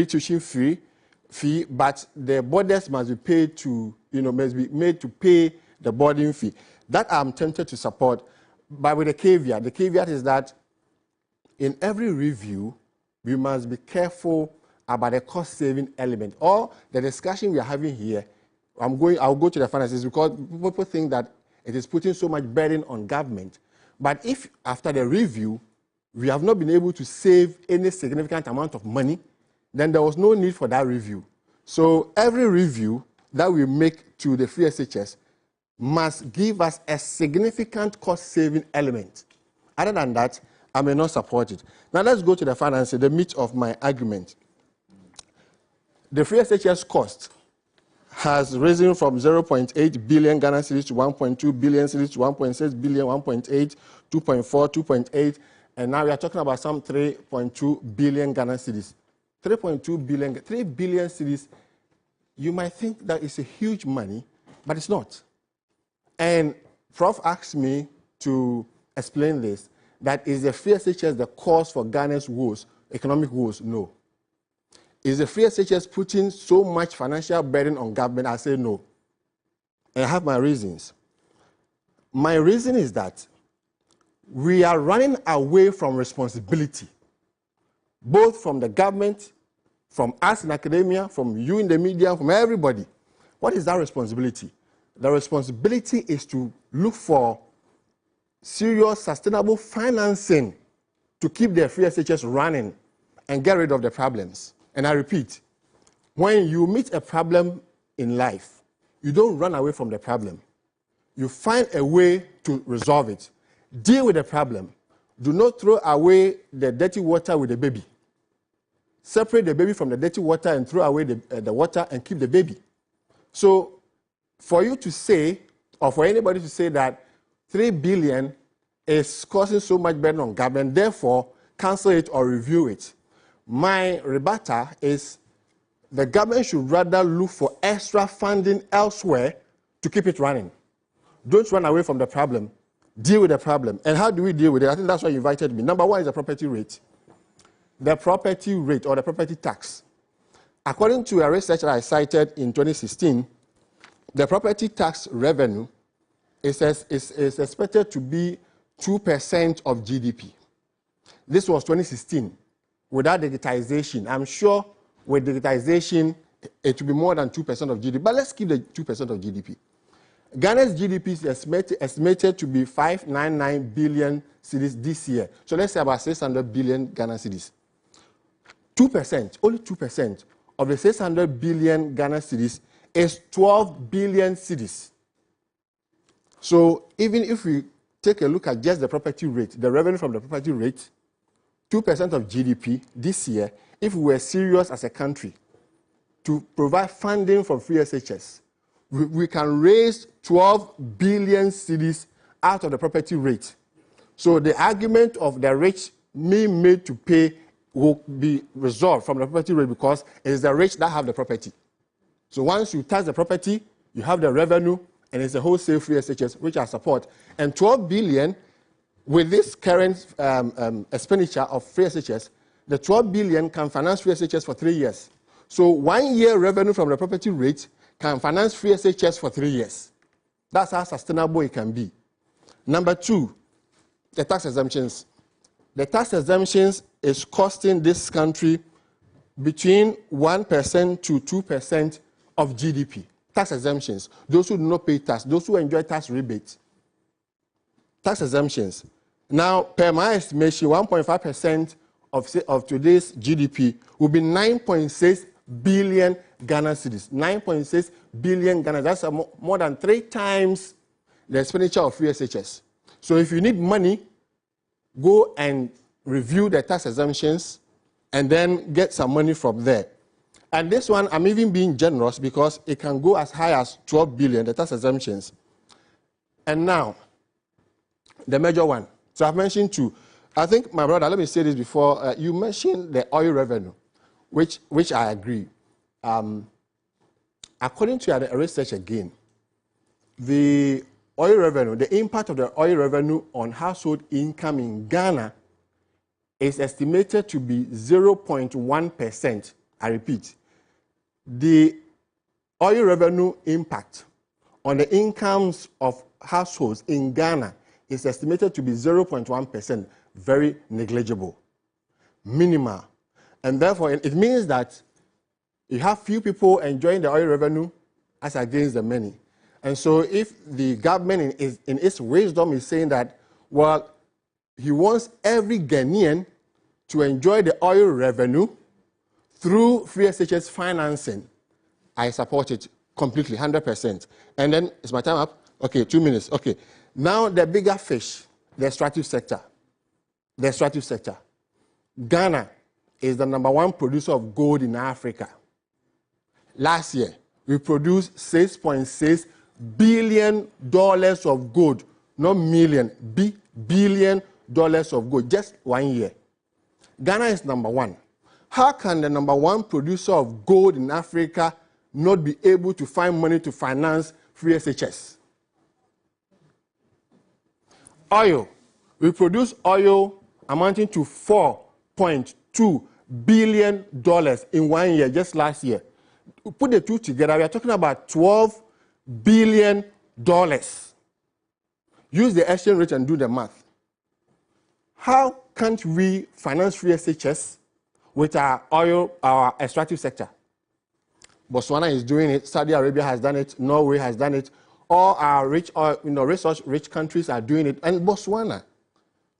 Speaker 6: tuition fee, but the boarders must be paid to, must be made to pay the boarding fee. That I'm tempted to support, but with a caveat. The caveat is that in every review, we must be careful about the cost-saving element. Or the discussion we are having here, I'll go to the finances because people think that it is putting so much burden on government. But if after the review, we have not been able to save any significant amount of money, then there was no need for that review. So every review that we make to the free SHS must give us a significant cost-saving element. Other than that, I may not support it. Now let's go to the finances, the meat of my argument. The free SHS cost has risen from 0.8 billion Ghana cedis to 1.2 billion cedis to 1.6 billion, 1.8, 2.4, 2.8, and now we are talking about some 3.2 billion Ghana cedis. 3.2 billion, 3 billion cedis, you might think that it's a huge money, but it's not. And Prof asked me to explain this, that is the free SHS the cause for Ghana's woes, economic woes? No. Is the free SHS putting so much financial burden on government? I say no. And I have my reasons. My reason is that we are running away from responsibility, both from the government, from us in academia, from you in the media, from everybody. What is that responsibility? The responsibility is to look for serious, sustainable financing to keep the free SHS running and get rid of the problems. And I repeat, when you meet a problem in life, you don't run away from the problem. You find a way to resolve it. Deal with the problem. Do not throw away the dirty water with the baby. separate the baby from the dirty water and throw away the water and keep the baby. So for you to say, or for anybody to say that 3 billion is causing so much burden on government, therefore cancel it or review it, my rebuttal is the government should rather look for extra funding elsewhere to keep it running. Don't run away from the problem. Deal with the problem. And how do we deal with it? I think that's why you invited me. Number one is the property rate. The property rate or the property tax. According to a research that I cited in 2016, the property tax revenue is expected to be 2% of GDP. This was 2016. Without digitization, I'm sure with digitization, it will be more than 2% of GDP. But let's keep the 2% of GDP. Ghana's GDP is estimated to be 599 billion cedis this year. So let's say about 600 billion Ghana cedis. 2%, only 2% of the 600 billion Ghana cedis is 12 billion cedis. So even if we take a look at just the property rate, the revenue from the property rate, 2% of GDP this year, if we were serious as a country to provide funding from free SHS, we can raise 12 billion cedis out of the property rate. So the argument of the rich being made to pay will be resolved from the property rate because it is the rich that have the property. So once you tax the property, you have the revenue, and it's a wholesale free SHS, which I support. And 12 billion, with this current expenditure of free SHS, the 12 billion can finance free SHS for 3 years. So 1 year revenue from the property rate can finance free SHS for 3 years. That's how sustainable it can be. Number two, the tax exemptions. The tax exemptions is costing this country between 1% to 2% of GDP. Tax exemptions. Those who do not pay tax, those who enjoy tax rebates. Tax exemptions. Now, per my estimation, 1.5% of today's GDP will be 9.6 billion Ghana cedis. 9.6 billion Ghana. That's more than 3 times the expenditure of free SHS. So if you need money, go and review the tax exemptions and then get some money from there. And this one, I'm even being generous because it can go as high as 12 billion, the tax exemptions. And now, the major one. So I've mentioned 2. I think, my brother, let me say this before. You mentioned the oil revenue, which I agree. According to the research again, the oil revenue, the impact of the oil revenue on household income in Ghana is estimated to be 0.1%. I repeat, the oil revenue impact on the incomes of households in Ghana is estimated to be 0.1%, very negligible, minimal. And therefore, it means that you have few people enjoying the oil revenue as against the many. And so if the government in its wisdom is saying that, well, he wants every Ghanaian to enjoy the oil revenue through free SHS financing, I support it completely, 100%. And then, is my time up? Okay, 2 minutes. Okay. Now, the bigger fish, the extractive sector. The extractive sector. Ghana is the #1 producer of gold in Africa. Last year, we produced $6.6 billion of gold, not million, billion dollars of gold, just 1 year. Ghana is #1. How can the #1 producer of gold in Africa not be able to find money to finance free SHS? Oil. We produce oil amounting to $4.2 billion in 1 year, just last year. Put the two together, we are talking about $12 billion. Use the exchange rate and do the math. How can't we finance free SHS with our oil, our extractive sector? Botswana is doing it, Saudi Arabia has done it, Norway has done it, all our rich, resource-rich countries are doing it, and Botswana.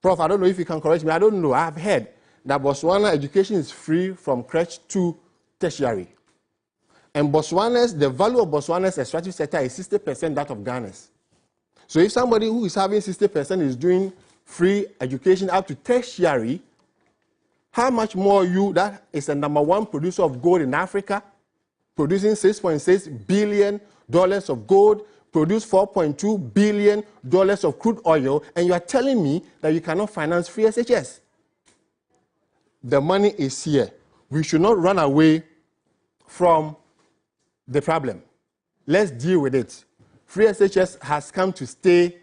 Speaker 6: Prof, I don't know if you can correct me, I don't know, I've heard that Botswana education is free from crèche to tertiary. And the value of Botswana's extractive sector is 60% that of Ghana's. So if somebody who is having 60% is doing free education up to tertiary, How much more you, that is the #1 producer of gold in Africa, producing $6.6 billion of gold, produce $4.2 billion of crude oil, and you are telling me that you cannot finance free SHS? The money is here. We should not run away from the problem. Let's deal with it. Free SHS has come to stay,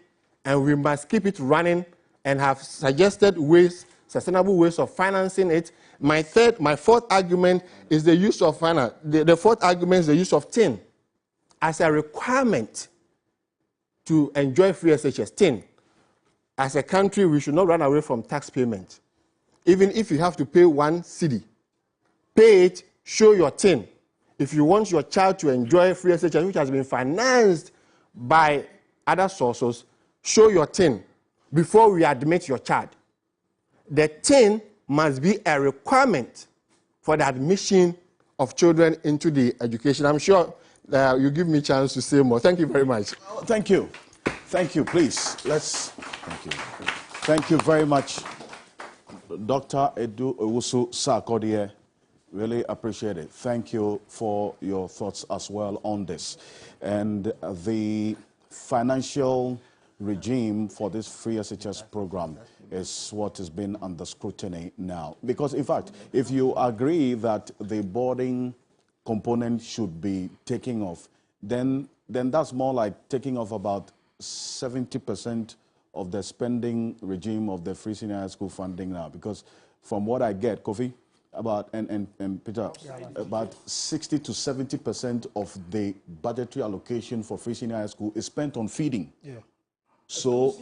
Speaker 6: and we must keep it running and have suggested ways, sustainable ways of financing it. My fourth argument is the use of finance. The fourth argument is the use of tin as a requirement to enjoy free SHS. Tin. As a country, we should not run away from tax payment. Even if you have to pay 1 cedi, pay it, show your tin. If you want your child to enjoy free SHS, which has been financed by other sources, show your tin before we admit your child. The tin must be a requirement for the admission of children into the education. I'm sure you give me a chance to say more. Thank you very much.
Speaker 2: Thank you. Thank you. Please, let's. Thank you. Thank you very much, Dr. Edu Owusu Sarkodie. Really appreciate it. Thank you for your thoughts as well on this. And the financial regime for this free SHS program is what has been under scrutiny now. Because, in fact, if you agree that the boarding component should be taking off, then that's more like taking off about 70% of the spending regime of the free senior high school funding now. Because from what I get, Kofi, and Peter, about 60 to 70% of the budgetary allocation for free senior high school is spent on feeding. Yeah. So,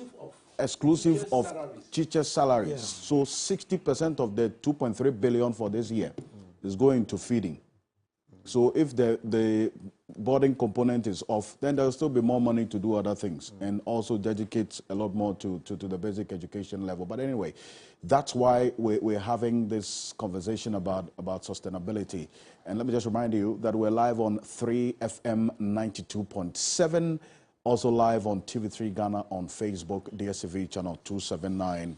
Speaker 2: exclusive of teachers' salaries. Yeah. So 60% of the 2.3 billion for this year is going to feeding. So if the boarding component is off, then there'll still be more money to do other things and also dedicate a lot more to the basic education level. But anyway, that's why we're having this conversation about sustainability. And let me just remind you that we're live on 3FM 92.7, also live on TV3 Ghana on Facebook, DSTV channel 279,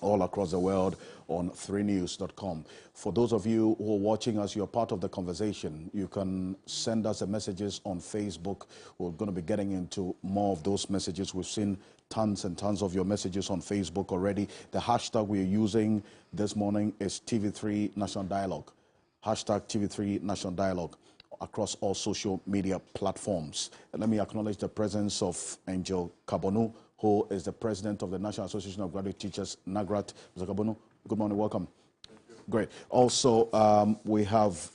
Speaker 2: all across the world on 3news.com. For those of you who are watching us, you're part of the conversation. You can send us messages on Facebook. We're going to be getting into more of those messages. We've seen tons and tons of your messages on Facebook already. The hashtag we're using this morning is TV3 National Dialogue. Hashtag TV3 National Dialogue across all social media platforms. And let me acknowledge the presence of Angel Kabonu, who is the president of the National Association of Graduate Teachers, NAGRAT. Mr. Kabonu, good morning, welcome. Great. Also, we have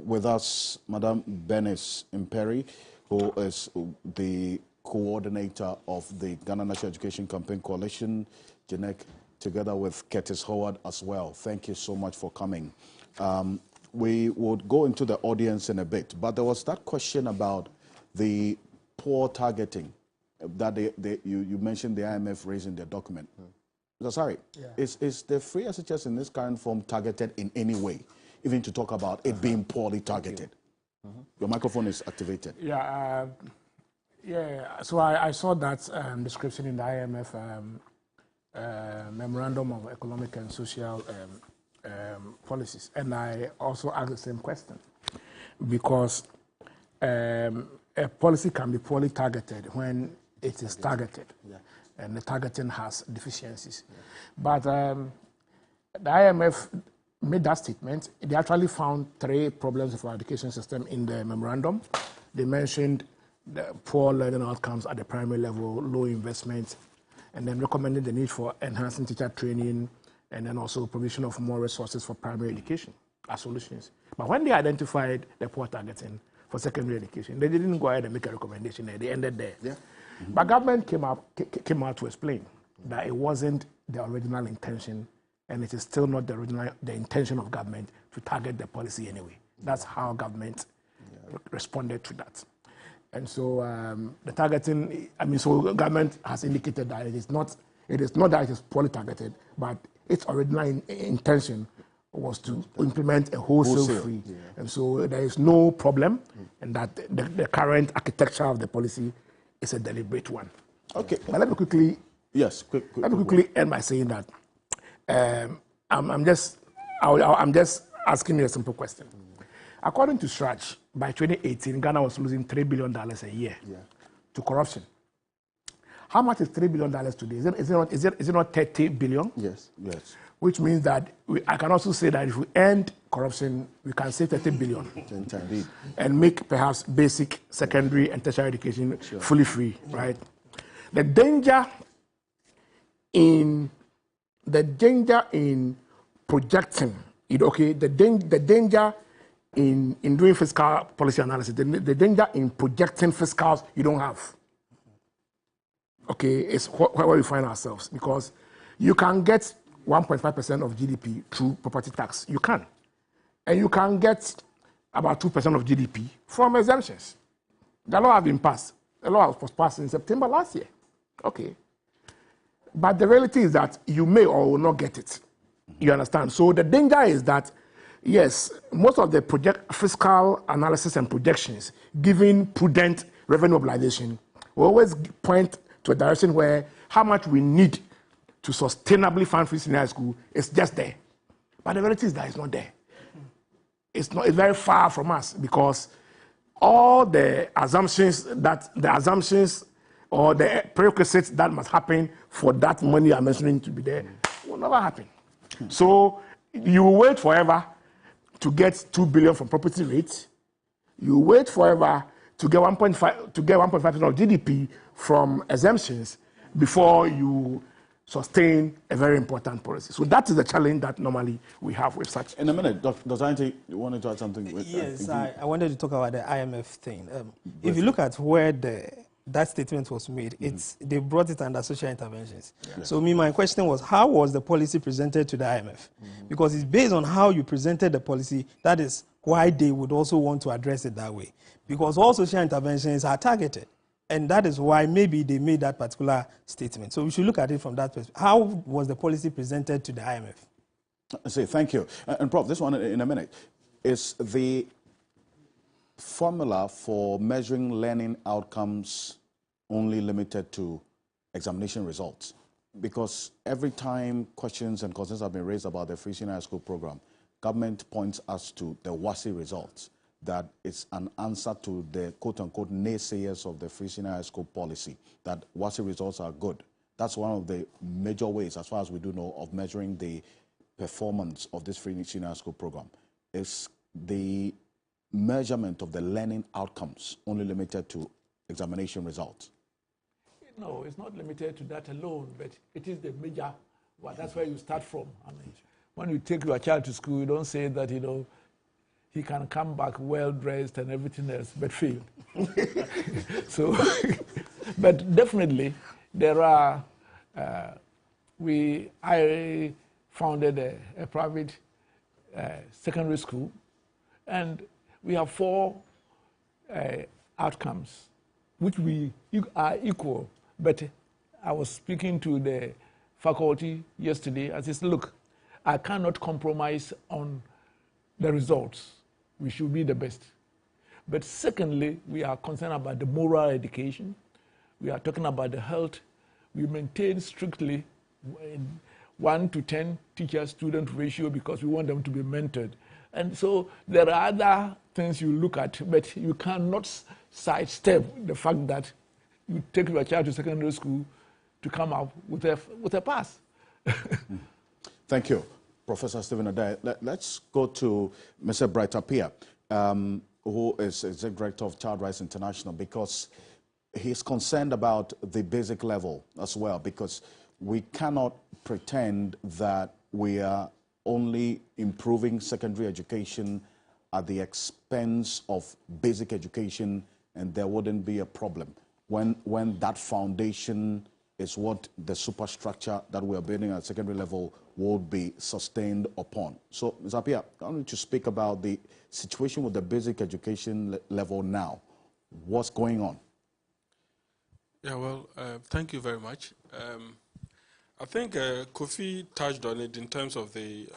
Speaker 2: with us Madame Bernice Imperi, who is the coordinator of the Ghana National Education Campaign Coalition, GENEC, together with Curtis Howard as well. Thank you so much for coming. We would go into the audience in a bit, but there was that question about the poor targeting that you mentioned the IMF raised in their document. Sorry, yeah. Is the free SHS in this current form targeted in any way, even to talk about it being poorly targeted? Your microphone is activated.
Speaker 5: Yeah, so I saw that description in the IMF Memorandum of Economic and Social Policies, and I also asked the same question, because a policy can be poorly targeted when it is targeted, and the targeting has deficiencies. But the IMF made that statement. They actually found 3 problems of our education system in the memorandum. They mentioned the poor learning outcomes at the primary level, low investment, and then recommended the need for enhancing teacher training, and then also provision of more resources for primary education as solutions. But when they identified the poor targeting for secondary education, they didn't go ahead and make a recommendation there. They ended there. Yeah. But government came out to explain that it wasn't the original intention, and it is still not the intention of government to target the policy anyway. That's how government responded to that. And so the targeting, so government has indicated that it is not that it is poorly targeted, but its original intention was to implement a wholesale free. Yeah. And so there is no problem, and that the current architecture of the policy is a deliberate one. Okay. But let me quickly end by saying that I'm just I'm just asking you a simple question. According to Scratch, by 2018, Ghana was losing $3 billion a year to corruption. How much is $3 billion today? Is it not 30 billion?
Speaker 2: Yes, yes.
Speaker 5: Which means that I can also say that if we end corruption, we can save 30 billion.
Speaker 2: 10 times.
Speaker 5: And make perhaps basic, secondary, and tertiary education fully free, right? The danger in projecting it, okay, the danger in doing fiscal policy analysis, the danger in projecting fiscals you don't have, okay, is where we find ourselves. Because you can get 1.5% of GDP through property tax. You can. And you can get about 2% of GDP from exemptions. The law has been passed. The law was passed in September last year. Okay. But the reality is that you may or will not get it. You understand? So the danger is that, yes, most of the fiscal analysis and projections, given prudent revenue mobilization, will always point to a direction where how much we need to sustainably fund free senior high school is just there. But the reality is that it's not there. It's very far from us, because all the assumptions or the prerequisites that must happen for that money I'm mentioning to be there will never happen. So you wait forever to get 2 billion from property rates. You wait forever to get 1.5% of GDP from exemptions before you sustain a very important policy. So that is the challenge that normally we have with such.
Speaker 2: In a minute, Dr. Antti, you wanted to add something?
Speaker 4: Yes, I wanted to talk about the IMF thing. If you look at where that statement was made, they brought it under social interventions. Yeah. So my question was, how was the policy presented to the IMF? Because it's based on how you presented the policy, that is why they would also want to address it that way. Because all social interventions are targeted. And that is why maybe they made that particular statement. So we should look at it from that perspective. How was the policy presented to the IMF?
Speaker 2: I say thank you. And Prof, this one in a minute. Is the formula for measuring learning outcomes only limited to examination results? Because every time questions and concerns have been raised about the free senior high school program, government points us to the WASSCE results. That it's an answer to the quote-unquote naysayers of the free senior high school policy, that WASSCE results are good. That's one of the major ways, as far as we do know, of measuring the performance of this free senior high school program. Is the measurement of the learning outcomes only limited to examination results?
Speaker 1: No, it's not limited to that alone, but it is the major one. That's where you start from. I mean, when you take your child to school, you don't say that, he can come back well-dressed and everything else, but failed. So, but definitely, there are, I founded a private secondary school, and we have 4 outcomes, which we are equal. But I was speaking to the faculty yesterday. I said, look, I cannot compromise on the results. We should be the best. But secondly, we are concerned about the moral education. We are talking about the health. We maintain strictly 1 to 10 teacher-student ratio because we want them to be mentored. And so there are other things you look at, but you cannot sidestep the fact that you take your child to secondary school to come up with a pass.
Speaker 2: Thank you, Professor Stephen Adai. Let's go to Mr. Bright Appiah, who is Executive Director of Child Rights International, because he's concerned about the basic level as well, because we cannot pretend that we are only improving secondary education at the expense of basic education and there wouldn't be a problem when that foundation is what the superstructure that we are building at secondary level will be sustained upon. So, Ms. Appiah, I want you to speak about the situation with the basic education level now. What's going on?
Speaker 7: Yeah, well, thank you very much. I think Kofi touched on it in terms of the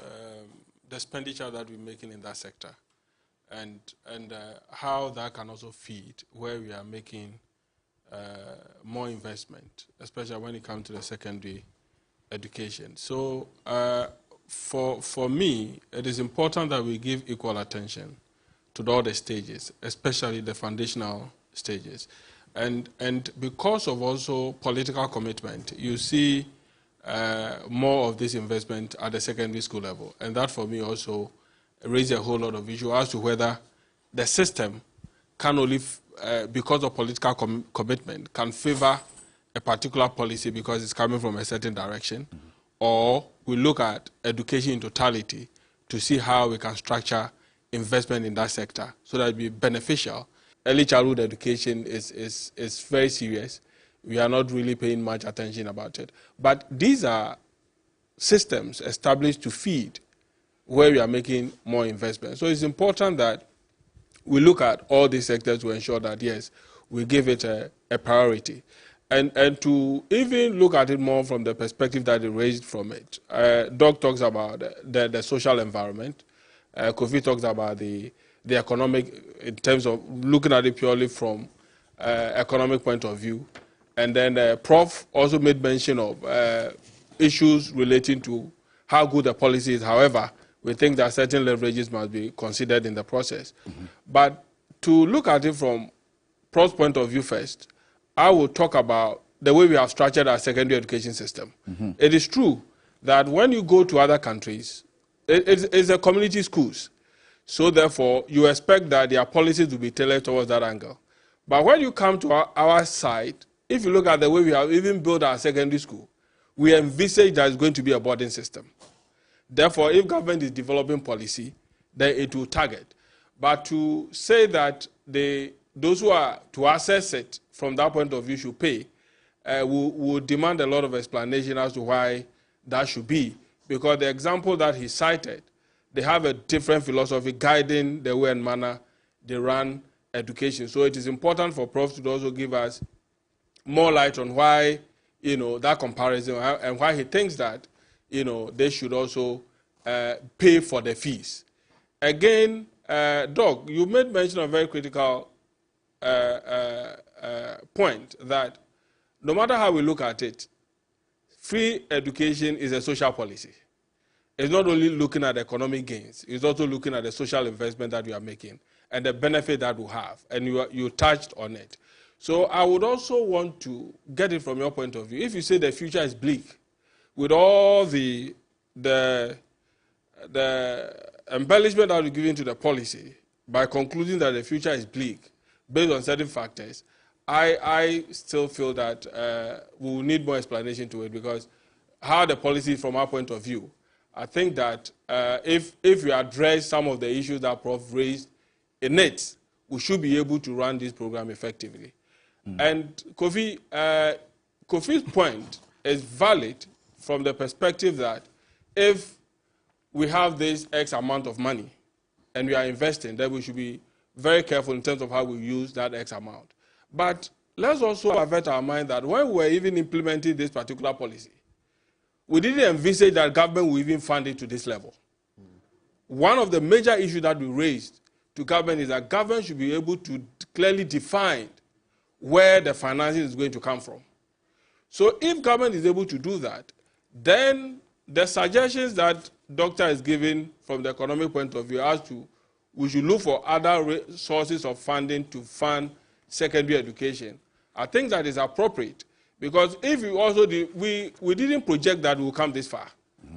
Speaker 7: expenditure that we're making in that sector, and how that can also feed where we are making more investment, especially when it comes to the secondary education. So for me, it is important that we give equal attention to all the stages, especially the foundational stages. And because of also political commitment, you see more of this investment at the secondary school level. And that for me also raises a whole lot of issue as to whether the system can only, because of political commitment, can favor a particular policy because it's coming from a certain direction, or we look at education in totality to see how we can structure investment in that sector so that it be beneficial. Early childhood education is very serious. We are not really paying much attention about it. But these are systems established to feed where we are making more investment. So it's important that we look at all these sectors to ensure that, yes, we give it a priority. And to even look at it more from the perspective that it raised from it. Doc talks about the social environment. Kofi talks about the economic, in terms of looking at it purely from economic point of view. And then Prof also made mention of issues relating to how good the policy is. However, we think that certain leverages must be considered in the process. But to look at it from Prof's point of view first, I will talk about the way we have structured our secondary education system. It is true that when you go to other countries, it's a community schools. So therefore, you expect that their policies will be tailored towards that angle. But when you come to our side, if you look at the way we have even built our secondary school, we envisage that it's going to be a boarding system. Therefore, if government is developing policy, then it will target. But to say that those who are to access it from that point of view should pay, will demand a lot of explanation as to why that should be. Because the example that he cited, they have a different philosophy guiding the way and manner they run education. So it is important for Prof to also give us more light on why, that comparison and why he thinks that, they should also pay for the fees. Again, Doc, you made mention of a very critical point that no matter how we look at it, free education is a social policy. It's not only looking at economic gains, it's also looking at the social investment that we are making and the benefit that we have, and you touched on it. So I would also want to get it from your point of view. If you say the future is bleak, with all the embellishment that you're giving to the policy, by concluding that the future is bleak, based on certain factors, I still feel that we will need more explanation to it, because how the policy from our point of view, I think that if we address some of the issues that Prof raised in it, we should be able to run this program effectively. And Kofi's point is valid from the perspective that if we have this X amount of money and we are investing, then we should be very careful in terms of how we use that X amount. But let's also avert our mind that when we were even implementing this particular policy, we didn't envisage that government will even fund it to this level. One of the major issues that we raised to government is that government should be able to clearly define where the financing is going to come from. So if government is able to do that, then the suggestions that Doctor is giving from the economic point of view as to we should look for other sources of funding to fund secondary education, I think that is appropriate. Because if we also we didn't project that we will come this far,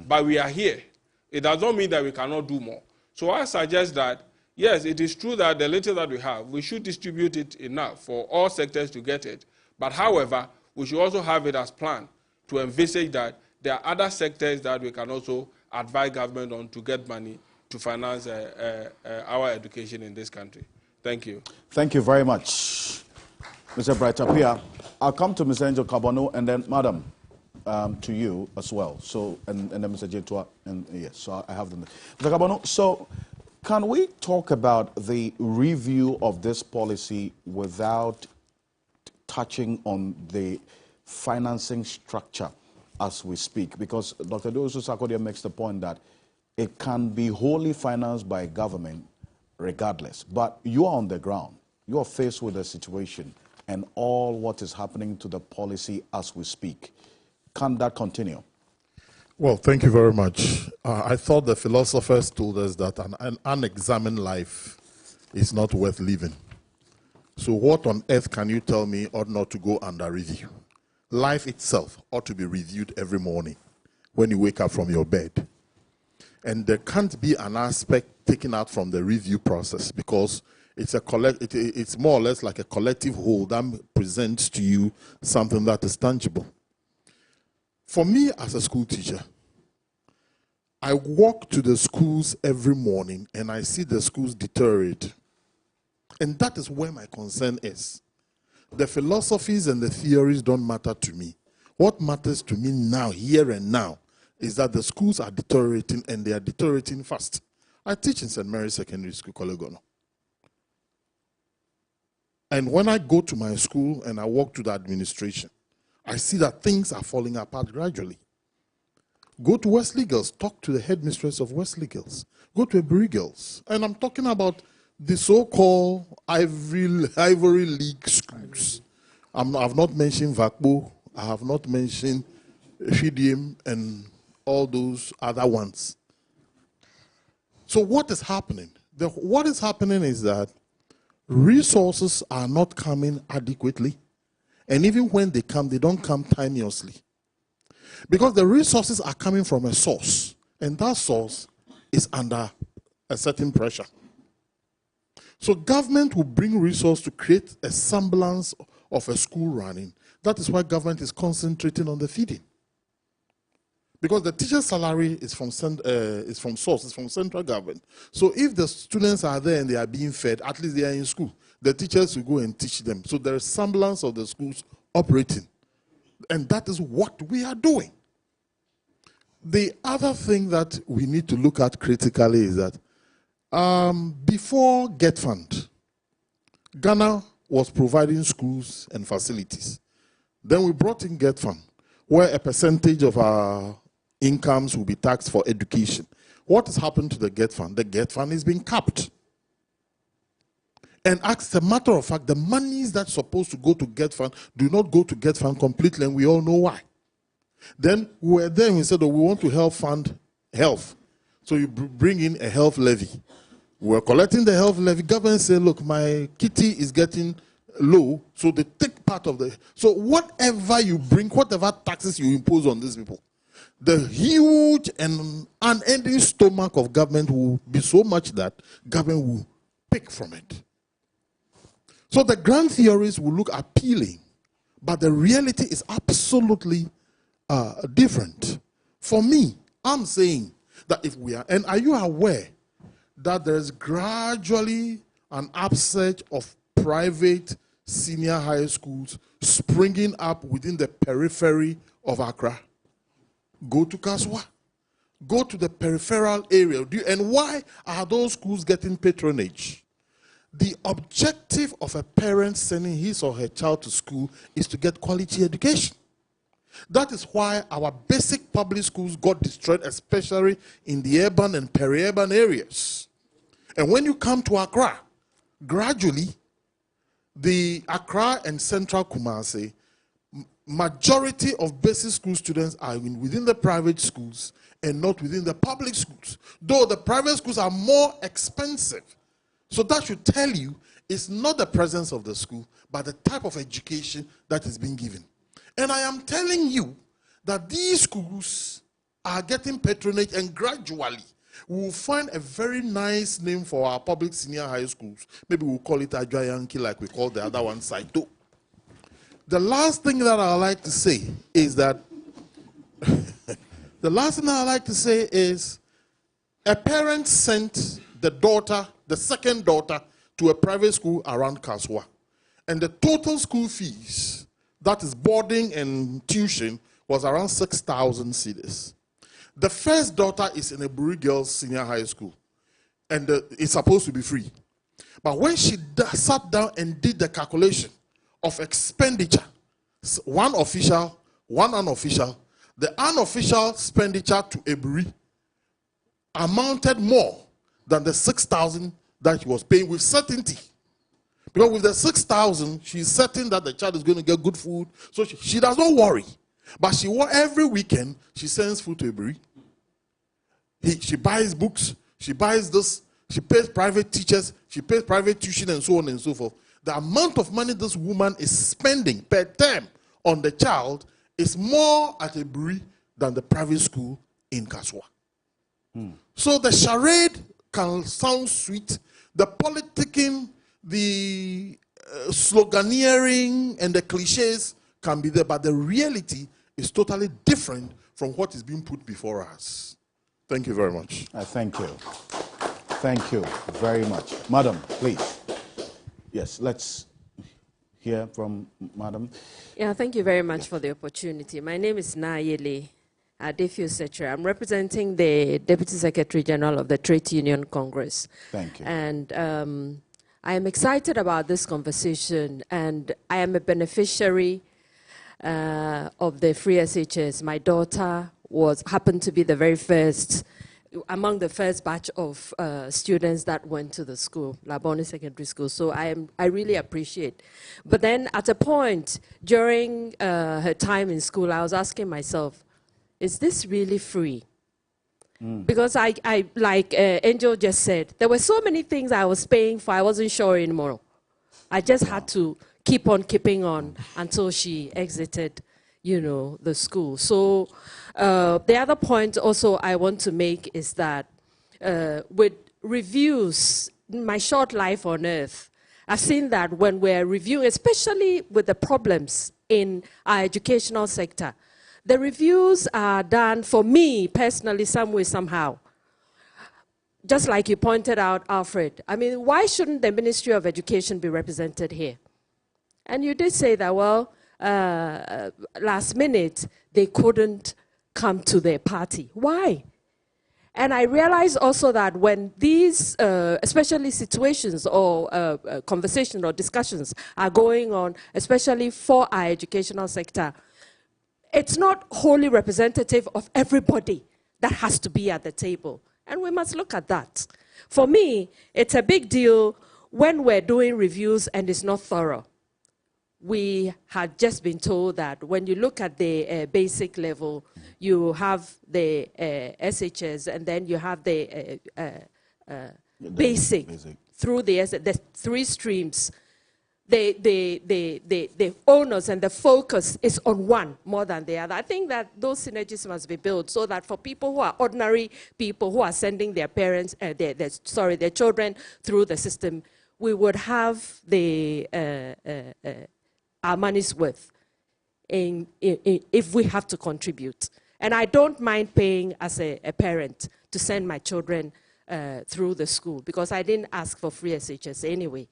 Speaker 7: but we are here. It does not mean that we cannot do more. So I suggest that, yes, it is true that the little that we have, we should distribute it enough for all sectors to get it. But however, we should also have it as planned to envisage that there are other sectors that we can also advise government on to get money to finance our education in this country. Thank you.
Speaker 2: Thank you very much, Mr. Brightapia. I'll come to Mr. Angel Kabano and then, Madam, to you as well. So, and then Mr. Jetua, and yes, so I have them. Mr. Kabano, so can we talk about the review of this policy without touching on the financing structure as we speak? Because Dr. Dosu Sarkodie makes the point that it can be wholly financed by government regardless. But you are on the ground. You are faced with a situation and all what is happening to the policy as we speak. Can that continue?
Speaker 8: Well, thank you very much. I thought the philosophers told us that an unexamined life is not worth living. So what on earth can you tell me ought not to go under review? Life itself ought to be reviewed every morning when you wake up from your bed. And there can't be an aspect taken out from the review process because it's more or less like a collective whole that presents to you something that is tangible. For me as a school teacher, I walk to the schools every morning and I see the schools deteriorate. And that is where my concern is. The philosophies and the theories don't matter to me. What matters to me now, here and now, is that the schools are deteriorating and they are deteriorating fast. I teach in St. Mary's Secondary School, Kolegono. And when I go to my school and I walk to the administration, I see that things are falling apart gradually. Go to Wesley Girls, talk to the headmistress of Wesley Girls. Go to Ebury Girls. And I'm talking about the so-called Ivory League schools. I've not mentioned VACBO, I have not mentioned FIDIM and all those other ones. So what is happening? What is happening is that resources are not coming adequately. And even when they come, they don't come timeously. Because the resources are coming from a source. And that source is under a certain pressure. So government will bring resources to create a semblance of a school running. That is why government is concentrating on the feeding. Because the teacher's salary is from source, it's from central government. So if the students are there and they are being fed, at least they are in school. The teachers will go and teach them. So there is semblance of the schools operating. And that is what we are doing. The other thing that we need to look at critically is that before Get Fund, Ghana was providing schools and facilities. Then we brought in Get Fund, where a percentage of our incomes will be taxed for education. What has happened to the Get Fund? The Get Fund is being capped. And as a matter of fact, the monies that's supposed to go to Get Fund do not go to Get Fund completely, and we all know why. Then we were there and we said, oh, we want to help fund health. So you bring in a health levy. We're collecting the health levy. Government said, look, my kitty is getting low, so they take part of the... So whatever you bring, whatever taxes you impose on these people, the huge and unending stomach of government will be so much that government will pick from it. So the grand theories will look appealing, but the reality is absolutely different. For me, I'm saying that if we are, and are you aware that there is gradually an upsurge of private senior high schools springing up within the periphery of Accra? Go to Kaswa. Go to the peripheral area. And why are those schools getting patronage? The objective of a parent sending his or her child to school is to get quality education. That is why our basic public schools got destroyed, especially in the urban and peri-urban areas. And when you come to Accra, gradually, the Accra and Central Kumasi, majority of basic school students are within the private schools and not within the public schools. Though the private schools are more expensive. So that should tell you it's not the presence of the school, but the type of education that is being given. And I am telling you that these schools are getting patronage, and gradually we will find a very nice name for our public senior high schools. Maybe we'll call it Adjayanki like we call the other one Saito. The last thing that I like to say is that a parent sent the daughter, the second daughter, to a private school around Kaswa. And the total school fees, that is boarding and tuition, was around 6,000 cedis. The first daughter is in a Ebury Girls Senior High School, and it's supposed to be free. But when she sat down and did the calculation of expenditure, one official, one unofficial, the unofficial expenditure to Ebury amounted more than the 6,000 that she was paying with certainty. Because with the 6,000, she's certain that the child is going to get good food, so she does not worry. But every weekend, she sends food to Ebiri. She buys books, she buys this, she pays private teachers, she pays private tuition and so on and so forth. The amount of money this woman is spending per term on the child is more at Ebiri than the private school in Kaswa. So the charade can sound sweet, the politicking, the sloganeering and the cliches can be there, but the reality is totally different from what is being put before us. Thank you very much.
Speaker 2: Thank you. Thank you very much. Madam, please. Yes, let's hear from Madam.
Speaker 9: Yeah, thank you very much for the opportunity. My name is Nayeli Adefiu Secretary. I'm representing the Deputy Secretary General of the Trade Union Congress.
Speaker 2: Thank you.
Speaker 9: And I am excited about this conversation, and I am a beneficiary of the free SHS. My daughter happened to be the very first, among the first batch of students that went to the school, Labone Secondary School. So I really appreciate. But then at a point during her time in school, I was asking myself, is this really free? Because I like Angel just said, there were so many things I was paying for, I wasn't sure anymore. I just had to keep on keeping on until she exited, you know, the school. So the other point also I want to make is that with reviews, my short life on earth, I've seen that when we're reviewing, especially with the problems in our educational sector, the reviews are done, for me personally, some way, somehow. Just like you pointed out, Alfred. I mean, why shouldn't the Ministry of Education be represented here? And you did say that, well, last minute, they couldn't come to their party. Why? And I realized also that when these, especially situations or conversations or discussions are going on, especially for our educational sector, it's not wholly representative of everybody that has to be at the table. And we must look at that. For me, it's a big deal when we're doing reviews and it's not thorough. We had just been told that when you look at the basic level, you have the SHS and then you have the basic. Through the three streams. The onus and the focus is on one more than the other. I think that those synergies must be built so that for people who are ordinary people who are sending their parents, their children through the system, we would have our money's worth if we have to contribute. And I don't mind paying as a parent to send my children through the school because I didn't ask for free SHS anyway.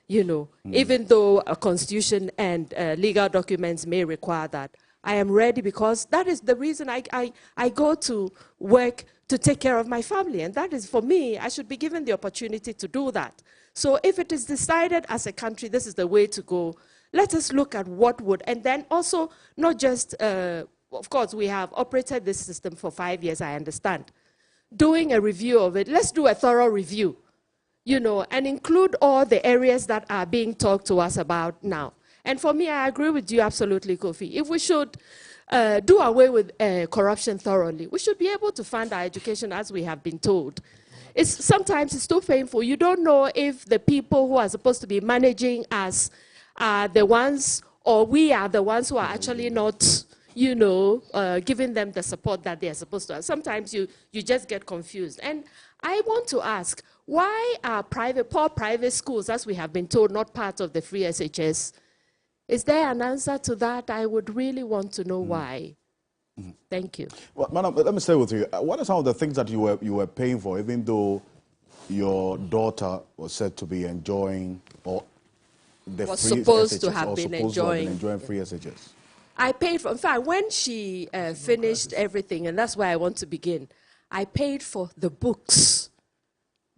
Speaker 9: You know, even though a constitution and legal documents may require that, I am ready because that is the reason I go to work to take care of my family. And that is, for me, I should be given the opportunity to do that. So if it is decided as a country, this is the way to go, let us look at what would, and then also not just, of course, we have operated this system for 5 years, I understand. Doing a review of it, let's do a thorough review. You know, and include all the areas that are being talked to us about now. And for me, I agree with you absolutely, Kofi. If we should do away with corruption thoroughly, we should be able to fund our education as we have been told. Sometimes it's too painful. You don't know if the people who are supposed to be managing us are the ones, or we are the ones who are actually not, you know, giving them the support that they are supposed to have. Sometimes you just get confused. And I want to ask, why are poor private schools, as we have been told, not part of the free SHS? Is there an answer to that? I would really want to know why. Thank you.
Speaker 2: Well, madam, let me stay with you. What are some of the things that you were paying for, even though your daughter was said to be enjoying, or the
Speaker 9: was
Speaker 2: free
Speaker 9: supposed
Speaker 2: SHS,
Speaker 9: to have been enjoying
Speaker 2: free SHS?
Speaker 9: I paid for, in fact, when she finished everything, and that's where I want to begin, I paid for the books.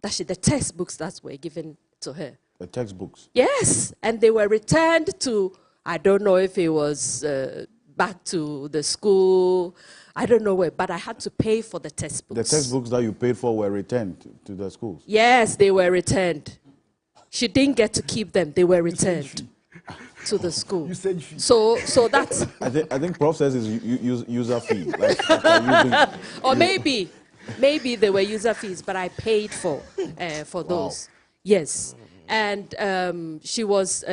Speaker 9: The textbooks that were given to her. The
Speaker 2: textbooks?
Speaker 9: Yes, and they were returned to, I don't know if it was back to the school, I don't know where, but I had to pay for the textbooks.
Speaker 2: The textbooks that you paid for were returned to the schools?
Speaker 9: Yes, they were returned. She didn't get to keep them, they were returned. to the school.
Speaker 1: Usage fee.
Speaker 9: So that's...
Speaker 2: I think Prof says it's user fee. Like
Speaker 9: or maybe they were user fees, but I paid for those. Yes. And she was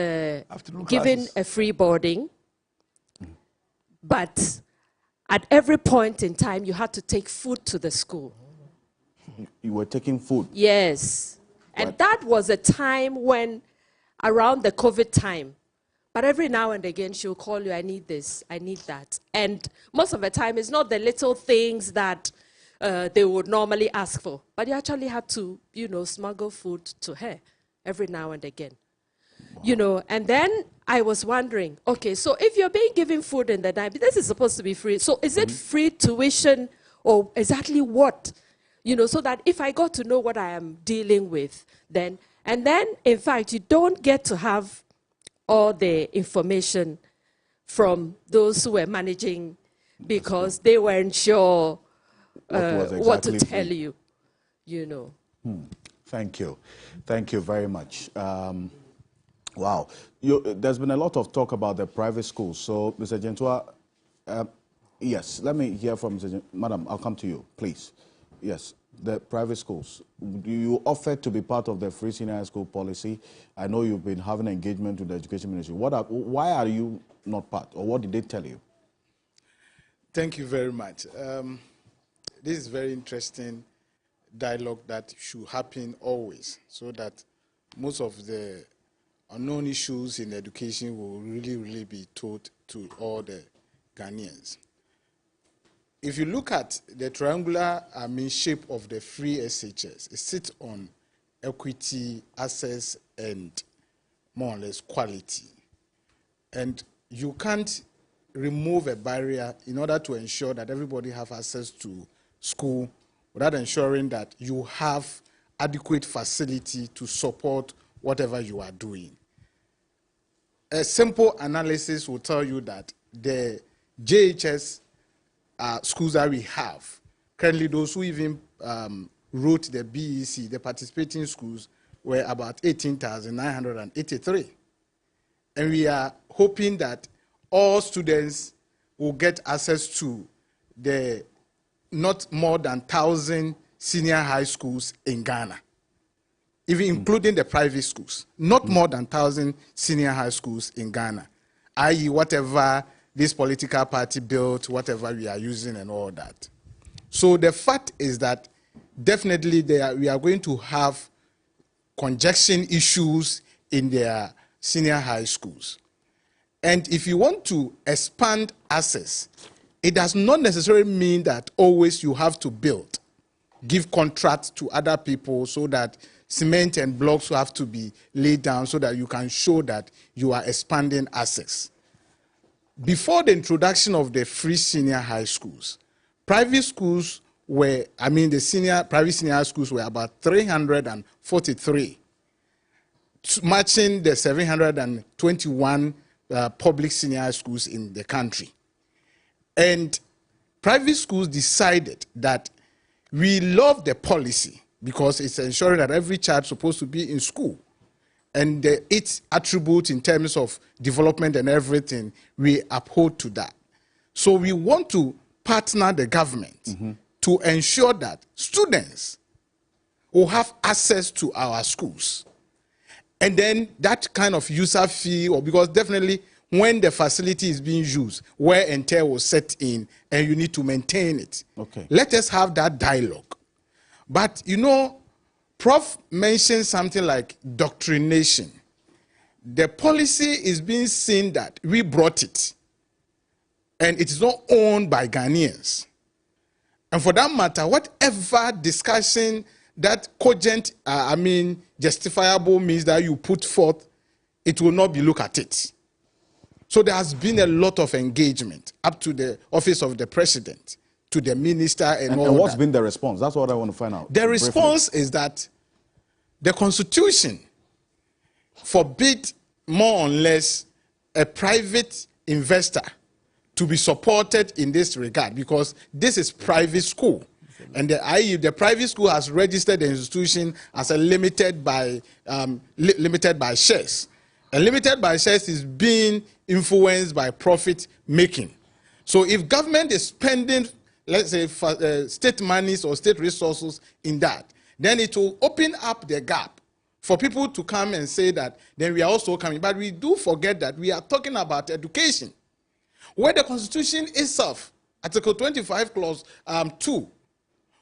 Speaker 9: given a free boarding, but at every point in time, you had to take food to the school.
Speaker 2: You were taking food?
Speaker 9: Yes. And that was a time when, around the COVID time, but every now and again, she'll call you, I need this, I need that. And most of the time, it's not the little things that they would normally ask for, but you actually had to, smuggle food to her every now and again. Wow. And then I was wondering, okay, so if you're being given food in the night, this is supposed to be free. So is it free tuition or exactly what? So that if I got to know what I am dealing with, then, in fact, you don't get to have all the information from those who were managing because they weren't sure what to tell you,
Speaker 2: Thank you. Thank you very much. Wow. There's been a lot of talk about the private schools. So, Mr. Gentua, yes, let me hear from Mr. Madam, I'll come to you, please. Yes, the private schools. Do you offer to be part of the free senior high school policy? I know you've been having engagement with the education ministry. Why are you not part, or what did they tell you?
Speaker 10: Thank you very much. This is very interesting dialogue that should happen always, so that most of the unknown issues in education will really be told to all the Ghanaians. If you look at the triangular shape of the free SHS, it sits on equity, access, and more or less quality. And you can't remove a barrier in order to ensure that everybody have access to school without ensuring that you have adequate facility to support whatever you are doing. A simple analysis will tell you that the JHS schools that we have, currently those who even wrote the BEC, the participating schools, were about 18,983. And we are hoping that all students will get access to the not more than 1,000 senior high schools in Ghana, even including the private schools. Not more than 1,000 senior high schools in Ghana, i.e. whatever this political party built, whatever we are using and all that. So the fact is that definitely we are going to have congestion issues in their senior high schools. And if you want to expand access, it does not necessarily mean that always you have to build, give contracts to other people so that cement and blocks have to be laid down so that you can show that you are expanding access. Before the introduction of the free senior high schools, private schools were, the private senior high schools were about 343, matching the 721 public senior high schools in the country. And private schools decided that we love the policy because it's ensuring that every child is supposed to be in school. And its attribute in terms of development and everything, we uphold to that. So we want to partner the government to ensure that students will have access to our schools. And then that kind of user fee, or because definitely when the facility is being used, wear and tear will set in and you need to maintain it.
Speaker 2: Okay.
Speaker 10: Let us have that dialogue. But Prof mentioned something like doctrination. The policy is being seen that we brought it, and it is not owned by Ghanaians. And for that matter, whatever discussion that cogent, justifiable means that you put forth, it will not be looked at it. So there has been a lot of engagement up to the office of the president, to the minister, and all that.
Speaker 2: And what's been the response? That's what I want to find out.
Speaker 10: The response is that the Constitution forbids more or less a private investor to be supported in this regard because this is private school. And the private school has registered the institution as a limited by shares. A limited budget is being influenced by profit making. So if government is spending, let's say, state monies or state resources in that, then it will open up the gap for people to come and say that then we are also coming. But we do forget that we are talking about education, where the Constitution itself, Article 25, Clause 2,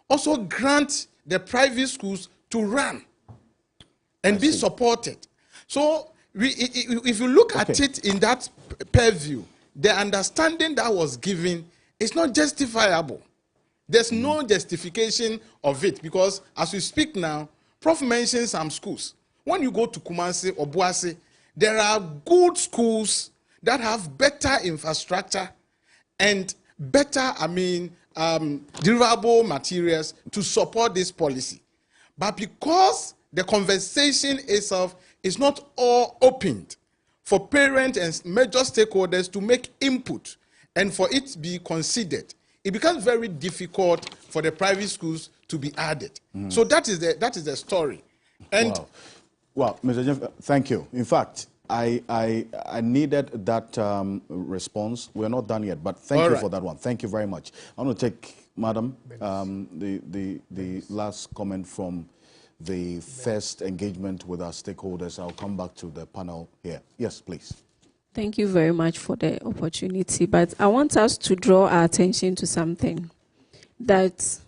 Speaker 10: also grants the private schools to run and be supported. So if you look at it in that purview, the understanding that was given is not justifiable. There's no justification of it, because as we speak now, Prof mentioned some schools. When you go to Kumasi or Boase, there are good schools that have better infrastructure and better, durable materials to support this policy. But because the conversation itself is not all opened for parents and major stakeholders to make input and for it to be considered, it becomes very difficult for the private schools to be added. So that is the story. And
Speaker 2: well, Mr. Jeff, thank you. In fact, I needed that response. We're not done yet, but thank you for that one. Thank you very much. I want to take, Madam, the last comment from the first engagement with our stakeholders. I'll come back to the panel here. Yes, please.
Speaker 9: Thank you very much for the opportunity, but I want us to draw our attention to something, that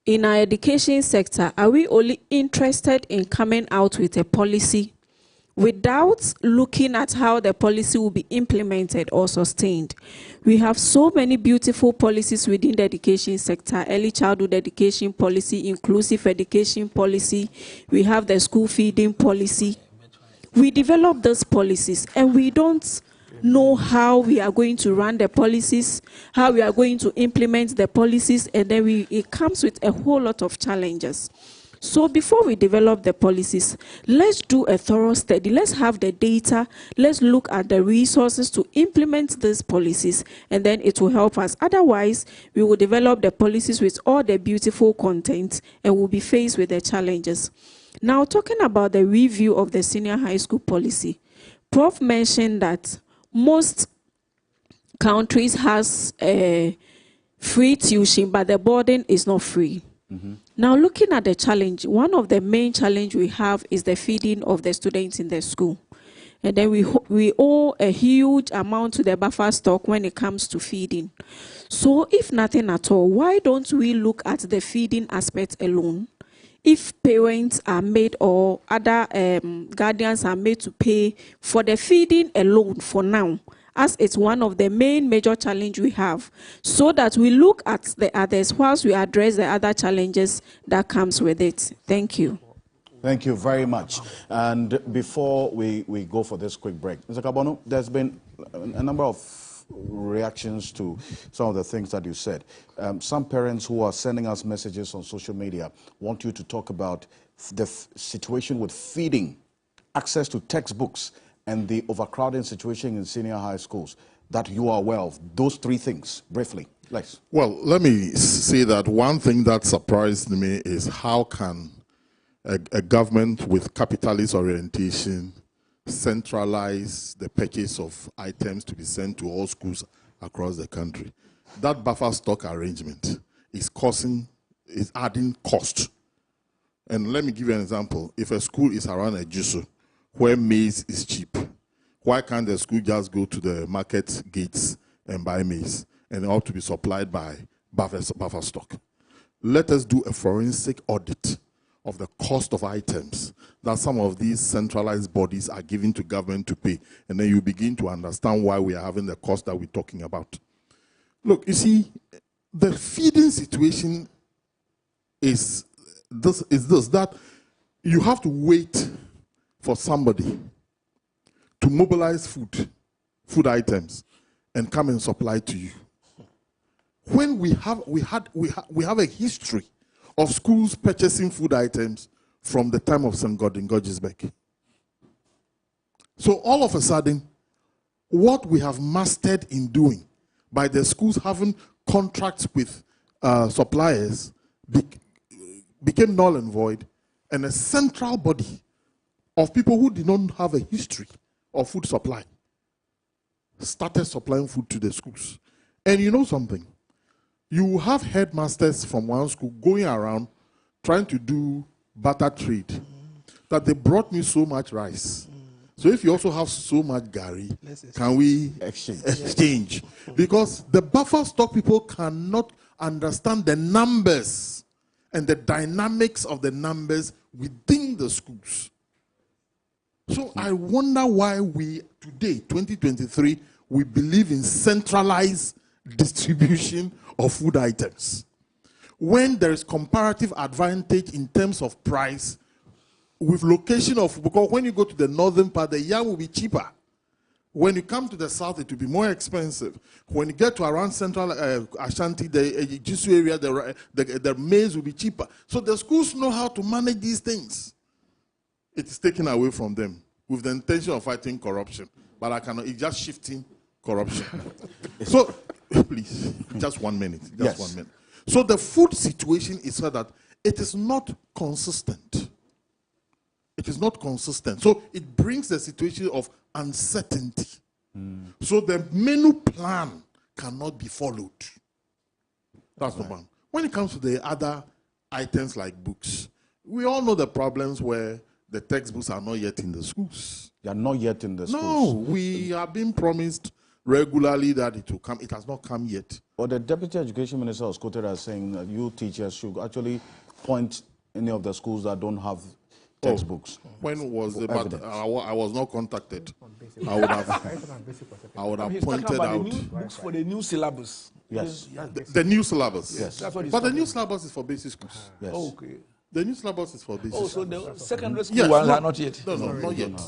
Speaker 9: in our education sector, are we only interested in coming out with a policy without looking at how the policy will be implemented or sustained? We have so many beautiful policies within the education sector: early childhood education policy, inclusive education policy, we have the school feeding policy. We develop those policies and we don't know how we are going to run the policies, how we are going to implement the policies, and then it comes with a whole lot of challenges. So before we develop the policies, let's do a thorough study. Let's have the data. Let's look at the resources to implement these policies, and then it will help us. Otherwise, we will develop the policies with all the beautiful content and we'll be faced with the challenges. Now, talking about the review of the senior high school policy, Prof mentioned that most countries has free tuition, but the boarding is not free. Now, looking at the challenge, one of the main challenge we have is the feeding of the students in the school. And then we owe a huge amount to the buffer stock when it comes to feeding. So if nothing at all, why don't we look at the feeding aspect alone? If parents are made or other guardians are made to pay for the feeding alone for now, as it's one of the main major challenges we have, so that we look at the others whilst we address the other challenges that comes with it. Thank you.
Speaker 2: Thank you very much. And before we go for this quick break, Mr. Kabono, there's been a number of reactions to some of the things that you said. Some parents who are sending us messages on social media want you to talk about the situation with feeding, access to textbooks, and the overcrowding situation in senior high schools that you are aware of. Those three things, briefly. Please.
Speaker 8: Well, let me say that one thing that surprised me is how can a government with capitalist orientation centralize the purchase of items to be sent to all schools across the country. That buffer stock arrangement is adding cost. And let me give you an example. If a school is around a Jusu, where maize is cheap, why can't the school just go to the market gates and buy maize, and it ought to be supplied by buffer stock? Let us do a forensic audit of the cost of items that some of these centralized bodies are giving to government to pay, and then you begin to understand why we are having the cost that we're talking about. Look, you see, the feeding situation is this, that you have to wait for somebody to mobilize food items and come and supply to you. When we have a history of schools purchasing food items from the time of St. Gordon Gorgesbeck. So all of a sudden, what we have mastered in doing by the schools having contracts with suppliers became null and void, and a central body of people who did not have a history or food supply started supplying food to the schools. And you know something? You have headmasters from one school going around trying to do barter trade, that they brought me so much rice. So if you also have so much gari, can we exchange? Because the buffer stock people cannot understand the numbers and the dynamics of the numbers within the schools. So I wonder why we, today, 2023, we believe in centralized distribution of food items. When there is comparative advantage in terms of price, with location of, because when you go to the northern part, the yam will be cheaper. When you come to the south, it will be more expensive. When you get to around central Ashanti, the Jisu area, the maize will be cheaper. So the schools know how to manage these things. It is taken away from them with the intention of fighting corruption. But I cannot, it's just shifting corruption. So, please, just 1 minute. Just 1 minute. So the food situation is so that it is not consistent. It is not consistent. So it brings the situation of uncertainty. So the menu plan cannot be followed. That's the one. When it comes to the other items like books, we all know the problems where the textbooks are not yet in the schools.
Speaker 2: They are not yet in the schools.
Speaker 8: No, we are being promised regularly that it will come. It has not come yet.
Speaker 2: Well, the Deputy Education Minister was quoted as saying that you teachers should actually point any of the schools that don't have textbooks.
Speaker 8: When was it? But I was not contacted. I would have pointed out.
Speaker 1: The new books for the new syllabus.
Speaker 2: Yes.
Speaker 8: The new syllabus.
Speaker 2: Yes.
Speaker 1: That's what
Speaker 8: But the new syllabus is for basic schools.
Speaker 2: Yes.
Speaker 1: Oh, okay.
Speaker 8: The new syllabus is for basic schools.
Speaker 1: So the secondary school ones are not yet.
Speaker 8: No, not yet.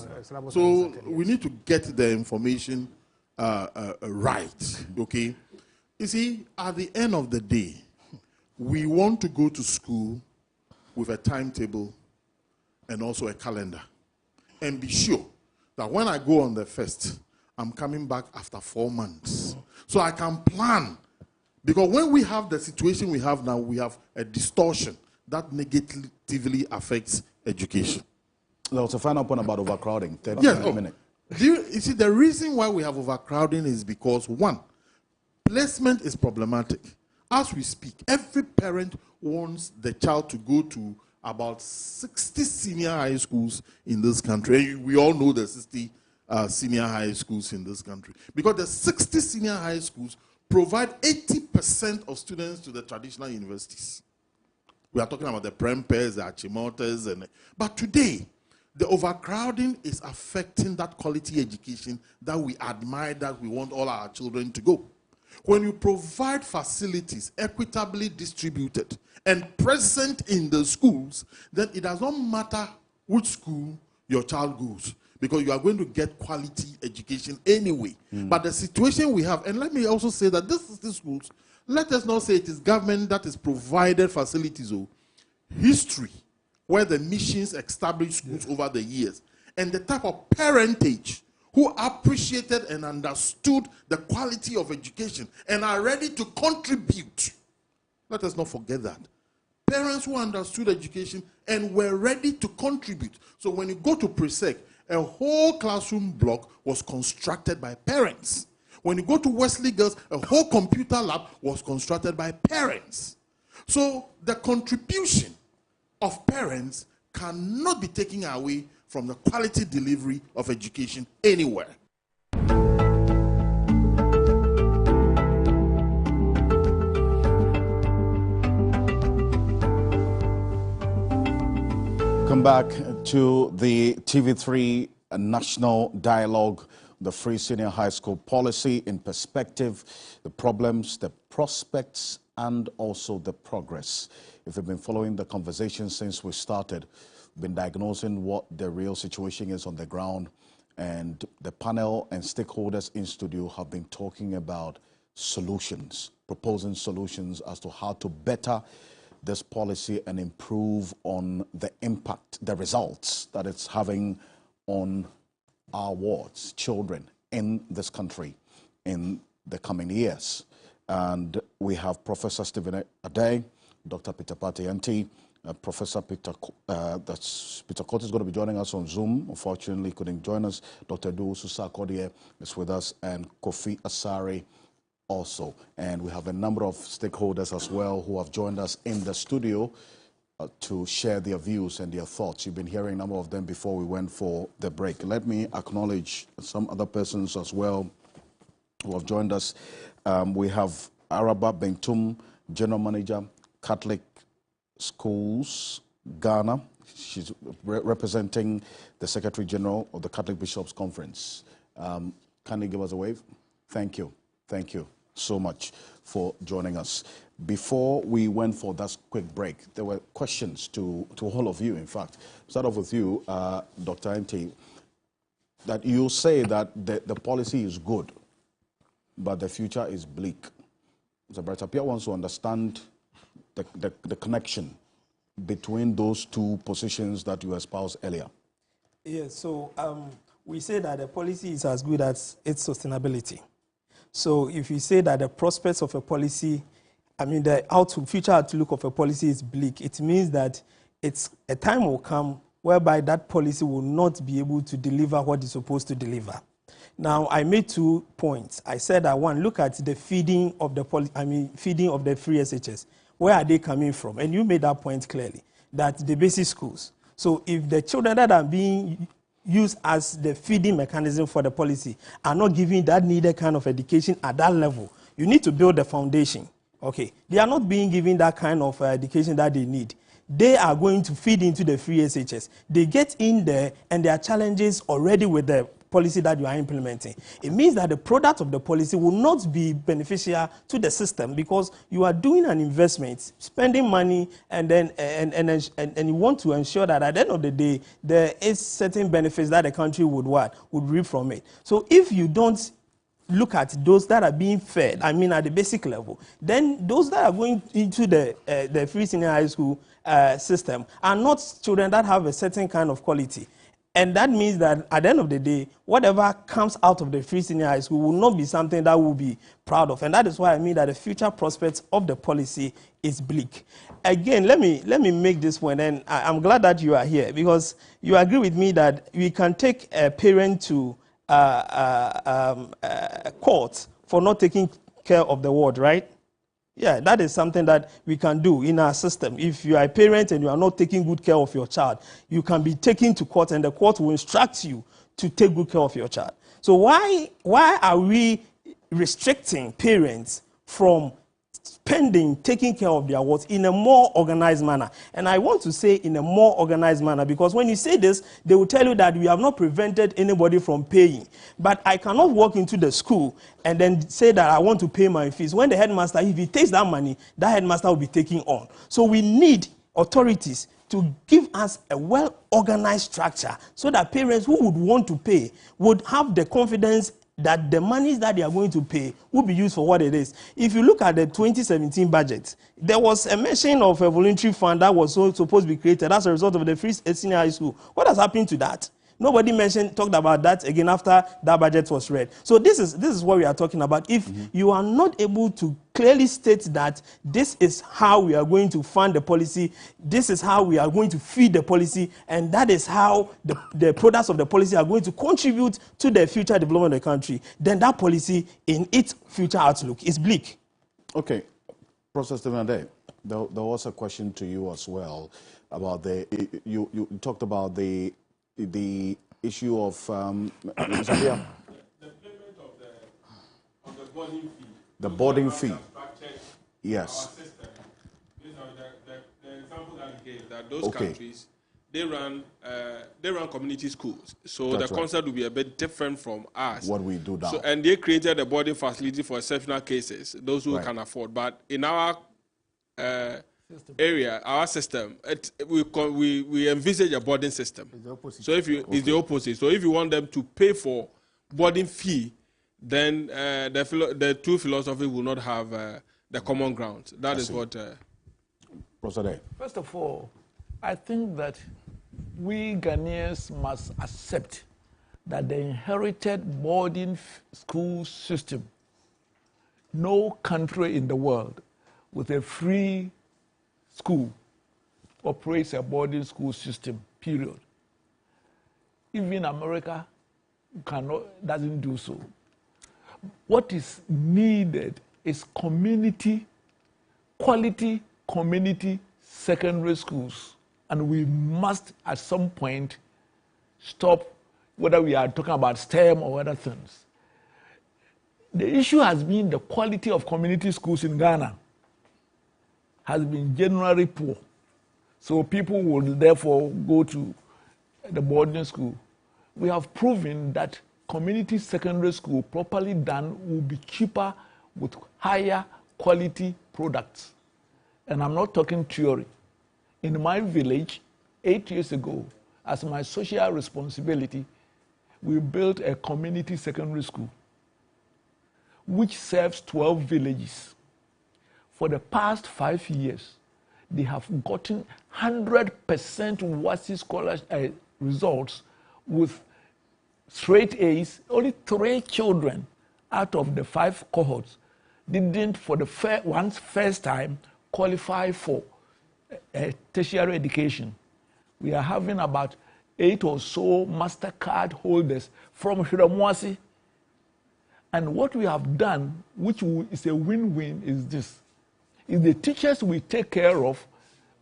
Speaker 8: So we need to get the information right. Okay. You see, at the end of the day, we want to go to school with a timetable and also a calendar, and be sure that when I go on the 1st, I'm coming back after 4 months. So I can plan. Because when we have the situation we have now, we have a distortion that negatively affects education.
Speaker 2: There was a final point about overcrowding. 30 minutes.
Speaker 8: You see, the reason why we have overcrowding is because, one, placement is problematic. As we speak, every parent wants the child to go to about 60 senior high schools in this country. We all know the 60 senior high schools in this country. Because the 60 senior high schools provide 80% of students to the traditional universities. We are talking about the Prempers, the Achimotes, but today, the overcrowding is affecting that quality education that we admire, that we want all our children to go. When you provide facilities equitably distributed and present in the schools, then it does not matter which school your child goes, because you are going to get quality education anyway. But the situation we have, and let me also say that this is the schools, let us not say it is government that is provided facilities or history, where the missions established schools over the years, and the type of parentage who appreciated and understood the quality of education and are ready to contribute. Let us not forget that. Parents who understood education and were ready to contribute. So when you go to Presec, a whole classroom block was constructed by parents. When you go to Wesley Girls, a whole computer lab was constructed by parents. So the contribution of parents cannot be taken away from the quality delivery of education anywhere.
Speaker 2: Come back to the TV3 National Dialogue, the Free Senior High School Policy in Perspective, the problems, the prospects, and also the progress. If you've been following the conversation since we started, we've been diagnosing what the real situation is on the ground, and the panel and stakeholders in studio have been talking about solutions, proposing solutions as to how to better this policy and improve on the impact, the results that it's having on our wards, children in this country in the coming years. And we have Professor Stephen Adey, Dr. Peter Patianti, Professor Peter Court is going to be joining us on Zoom. Unfortunately, couldn't join us. Dr. Du Susakodiye is with us, and Kofi Asare also. And we have a number of stakeholders as well who have joined us in the studio to share their views and their thoughts. You've been hearing a number of them before we went for the break. Let me acknowledge some other persons as well who have joined us. We have Araba Bentum, General Manager, Catholic Schools, Ghana. She's representing the Secretary General of the Catholic Bishops Conference. Can you give us a wave? Thank you. Thank you so much for joining us. Before we went for that quick break, there were questions to all of you, in fact. Start off with you, Dr. Nt, that you say that the policy is good, but the future is bleak. So Brother wants to understand the connection between those two positions that you espoused earlier.
Speaker 4: Yes, so we say that the policy is as good as its sustainability. So if you say that the prospects of a policy, I mean the future outlook of a policy is bleak, it means that a time will come whereby that policy will not be able to deliver what it's supposed to deliver. Now, I made 2 points. I said that one, look at the feeding of the feeding of the free SHS. Where are they coming from? And you made that point clearly, that the basic schools. So if the children that are being used as the feeding mechanism for the policy are not giving that needed kind of education at that level, you need to build the foundation. Okay, they are not being given that kind of education that they need. They are going to feed into the free SHS. They get in there and there are challenges already with the policy that you are implementing. It means that the product of the policy will not be beneficial to the system because you are doing an investment, spending money, and then and you want to ensure that at the end of the day there is certain benefits that the country would reap from it. So if you don't look at those that are being fed, I mean at the basic level, then those that are going into the free senior high school system are not children that have a certain kind of quality. And that means that at the end of the day, whatever comes out of the free senior high school will not be something that we'll be proud of. And that is why I mean that the future prospects of the policy is bleak. Again, let me make this point, and I'm glad that you are here because you agree with me that we can take a parent to court for not taking care of the ward, right? Yeah, that is something that we can do in our system. If you are a parent and you are not taking good care of your child, you can be taken to court and the court will instruct you to take good care of your child. So why are we restricting parents from taking care of their wards in a more organized manner? And I want to say in a more organized manner because when you say this, they will tell you that we have not prevented anybody from paying. But I cannot walk into the school and then say that I want to pay my fees. When the headmaster, if he takes that money, that headmaster will be taking on. So we need authorities to give us a well-organized structure so that parents who would want to pay would have the confidence that the monies that they are going to pay will be used for what it is. If you look at the 2017 budget, there was a mention of a voluntary fund that was supposed to be created as a result of the free senior high school. What has happened to that? Nobody talked about that again after that budget was read. So this is what we are talking about. If you are not able to clearly state that this is how we are going to fund the policy, this is how we are going to feed the policy, and that is how the products of the policy are going to contribute to the future development of the country, then that policy in its future outlook is bleak.
Speaker 2: Okay. Professor Stephen Ade, there was a question to you as well about you talked about the issue of
Speaker 7: the payment of the boarding fee.
Speaker 2: The boarding fee. Yes.
Speaker 7: Our system, the example that you gave, that those countries, they run community schools. So the concept will be a bit different from us.
Speaker 2: What we do now.
Speaker 7: So, and they created a boarding facility for exceptional cases, those who can afford. But in our area, our system, we envisage a boarding system. It's the opposite. So it's the opposite. So if you want them to pay for boarding fee, then the two philosophies will not have the common ground. That is what.
Speaker 1: First of all, I think that we Ghanaians must accept that the inherited boarding school system, no country in the world with a free school operates a boarding school system, period. Even America doesn't do so. What is needed is quality community secondary schools. And we must, at some point, stop, whether we are talking about STEM or other things. The issue has been the quality of community schools in Ghana has been generally poor. So people will therefore go to the boarding school. We have proven that community secondary school, properly done, will be cheaper with higher quality products. And I'm not talking theory. In my village, 8 years ago, as my social responsibility, we built a community secondary school which serves 12 villages. For the past 5 years, they have gotten 100% WASI scholarship results with straight A's. Only 3 children out of the 5 cohorts didn't, for the first time, qualify for a tertiary education. We are having about 8 or so MasterCard holders from Hiramwasi. And what we have done, which is a win-win, is this. If the teachers we take care of,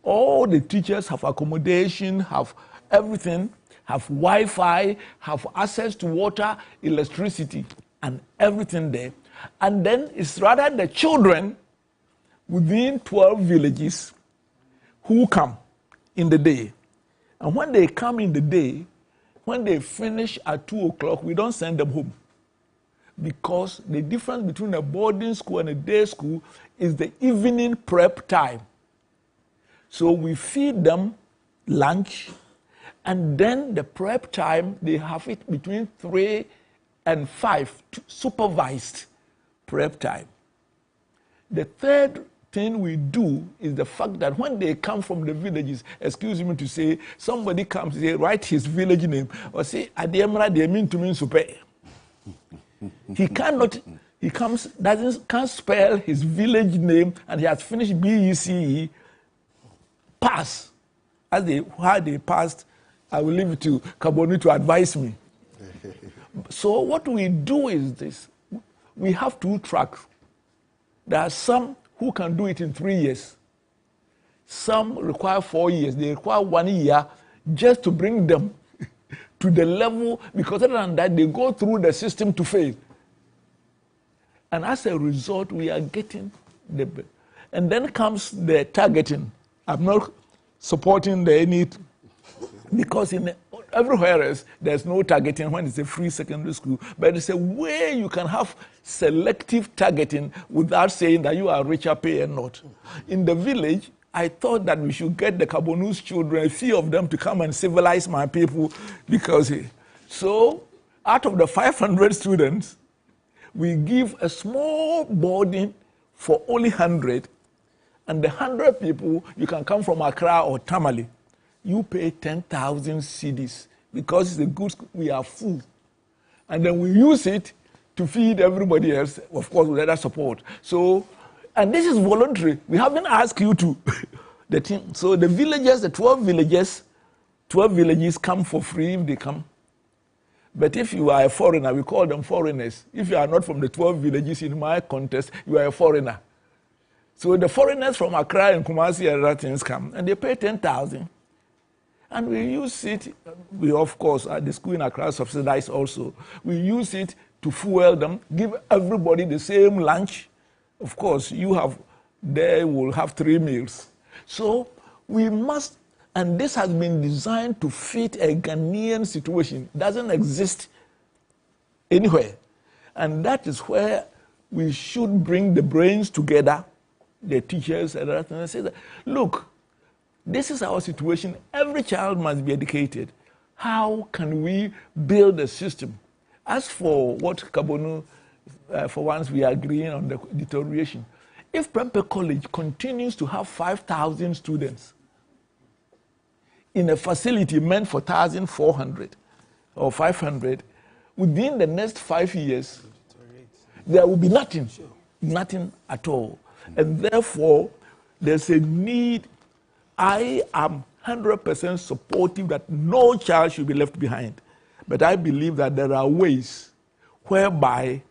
Speaker 1: all the teachers have accommodation, have everything, have Wi-Fi, have access to water, electricity, and everything there. And then it's rather the children within 12 villages who come in the day. And when they come in the day, when they finish at 2 o'clock, we don't send them home. Because the difference between a boarding school and a day school is the evening prep time. So we feed them lunch, and then the prep time, they have it between 3 and 5, supervised prep time. The third thing we do is the fact that when they come from the villages, excuse me to say, somebody comes, they write his village name, or say, Adiemra, they mean to mean super. He can't spell his village name, and he has finished BECE, pass. How they passed, I will leave it to Kaboni to advise me. So what we do is this. We have 2 tracks. There are some who can do it in 3 years. Some require 4 years. They require 1 year just to bring them to the level, because other than that, they go through the system to fail. And as a result, we are getting the... And then comes the targeting. I'm not supporting the need, because in everywhere else, there's no targeting when it's a free secondary school. But it's a way you can have selective targeting without saying that you are richer pay and not. In the village, I thought that we should get the Kabonus children, a few of them, to come and civilize my people. Because so out of the 500 students, we give a small boarding for only 100. And the 100 people, you can come from Accra or Tamale. You pay 10,000 cedis because it's a good school. We are full. And then we use it to feed everybody else, of course, with other support. So, and this is voluntary. We haven't asked you to. The team. So the villages, the 12 villages come for free if they come. But if you are a foreigner, we call them foreigners. If you are not from the 12 villages in my context, you are a foreigner. So the foreigners from Accra and Kumasi and other things come, and they pay 10,000. And we use it, we of course, at the school in Accra subsidize also. We use it to fuel them, give everybody the same lunch. Of course, they will have 3 meals. So we must, and this has been designed to fit a Ghanaian situation. It doesn't exist anywhere. And that is where we should bring the brains together, the teachers and others, and say that, look, this is our situation. Every child must be educated. How can we build a system? As for what Kabonu, for once we are agreeing on the deterioration. If Prempeh College continues to have 5,000 students in a facility meant for 1,400 or 500, within the next 5 years, there will be nothing at all. And therefore, there's a need. I am 100% supportive that no child should be left behind. But I believe that there are ways whereby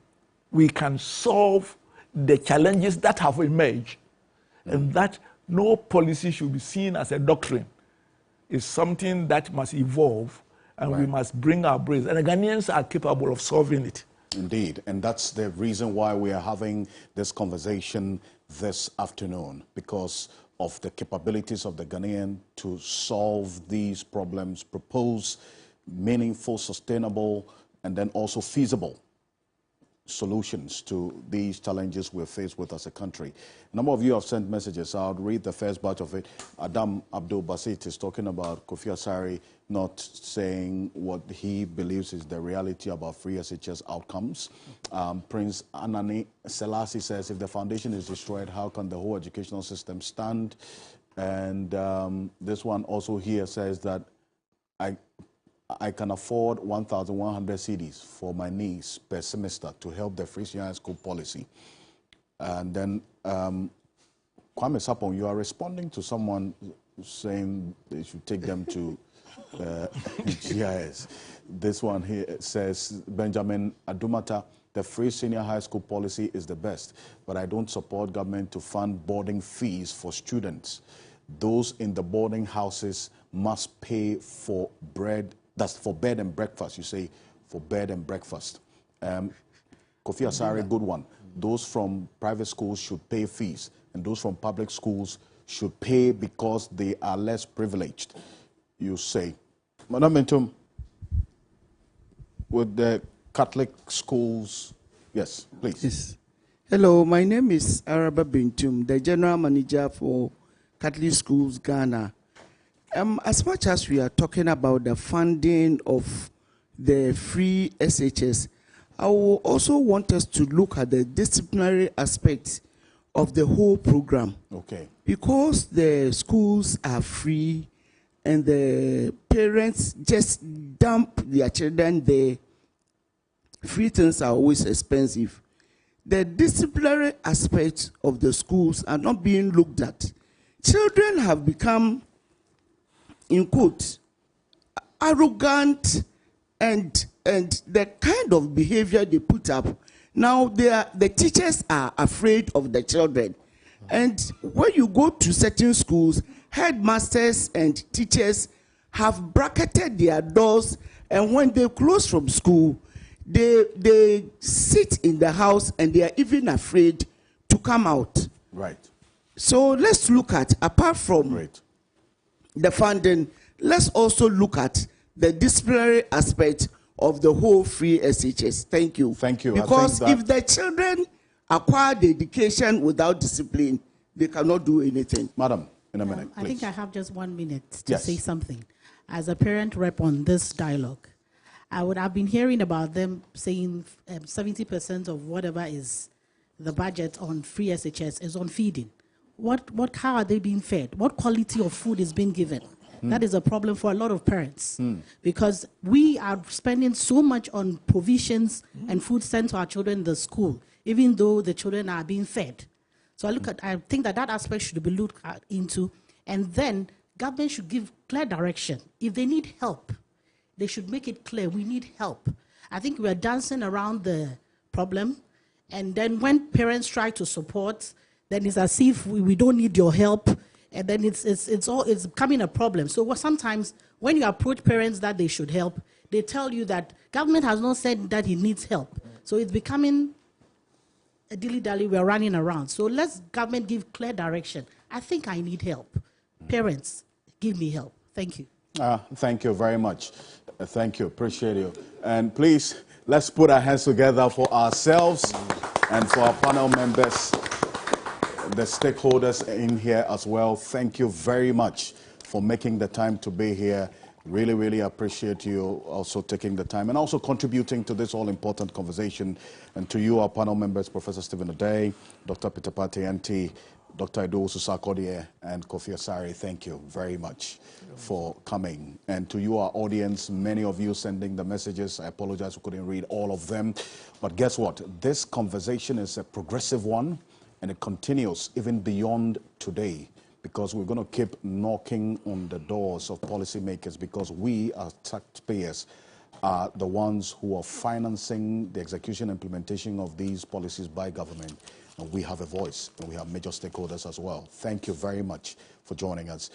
Speaker 1: we can solve the challenges that have emerged, and that no policy should be seen as a doctrine. It's something that must evolve, and we must bring our brains. And the Ghanaians are capable of solving it.
Speaker 2: Indeed, and that's the reason why we are having this conversation this afternoon, because of the capabilities of the Ghanaian to solve these problems, propose meaningful, sustainable, and then also feasible solutions to these challenges we're faced with as a country. A number of you have sent messages. I'll read the first batch of it. Adam Abdul Basit is talking about Kofi Asare not saying what he believes is the reality about free SHS outcomes. Prince Anani Selassie says, if the foundation is destroyed, how can the whole educational system stand? And this one also here says that I can afford 1,100 cedis for my niece per semester to help the free senior high school policy. And then Kwame Sapon, you are responding to someone saying they should take them to GIS. This one here says, Benjamin Adumata, the free senior high school policy is the best, but I don't support government to fund boarding fees for students. Those in the boarding houses must pay for bread. That's for bed and breakfast, you say, for bed and breakfast. Kofi Asare, good one. Those from private schools should pay fees, and those from public schools should pay because they are less privileged, you say. Madam Mentum, with the Catholic schools, yes, please.
Speaker 11: Yes. Hello, my name is Araba Bintum, the General Manager for Catholic Schools, Ghana. As much as we are talking about the funding of the free SHS, I will also want us to look at the disciplinary aspects of the whole program.
Speaker 2: Okay.
Speaker 11: Because the schools are free and the parents just dump their children there, free things are always expensive. The disciplinary aspects of the schools are not being looked at. Children have become, in quotes, arrogant, and the kind of behavior they put up. Now the teachers are afraid of the children. And when you go to certain schools, headmasters and teachers have bracketed their doors, and when they close from school, they sit in the house and they are even afraid to come out.
Speaker 2: Right.
Speaker 11: So let's look at, apart from the funding, let's also look at the disciplinary aspect of the whole free SHS. Thank you.
Speaker 2: Thank you.
Speaker 11: Because if the children acquire the education without discipline, they cannot do anything.
Speaker 2: Madam, in a minute, please.
Speaker 12: I think I have just 1 minute to say something. As a parent rep on this dialogue, I've been hearing about them saying 70% of whatever is the budget on free SHS is on feeding. How are they being fed? What quality of food is being given? That is a problem for a lot of parents because we are spending so much on provisions and food sent to our children in the school, even though the children are being fed. So I think that aspect should be looked into, and then government should give clear direction. If they need help, they should make it clear we need help. I think we are dancing around the problem, and then when parents try to support, then it's as if we don't need your help, and then it's becoming a problem. So sometimes when you approach parents that they should help, they tell you that government has not said that he needs help. So it's becoming a dilly-dally, we're running around. So let's government give clear direction. I think I need help. Parents, give me help. Thank you.
Speaker 2: Thank you very much. Thank you. Appreciate you. And please, let's put our hands together for ourselves and for our panel members, the stakeholders in here as well. Thank you very much for making the time to be here. Really, really appreciate you also taking the time and also contributing to this all-important conversation. And to you, our panel members, Professor Stephen Adey, Dr. Peter Pate, Dr. Edo Susakodie, and Kofi Asare, thank you very much for coming. And to you, our audience, many of you sending the messages. I apologize we couldn't read all of them. But guess what? This conversation is a progressive one, and it continues even beyond today, because we're going to keep knocking on the doors of policymakers, because we as taxpayers are the ones who are financing the execution and implementation of these policies by government. And we have a voice, and we have major stakeholders as well. Thank you very much for joining us.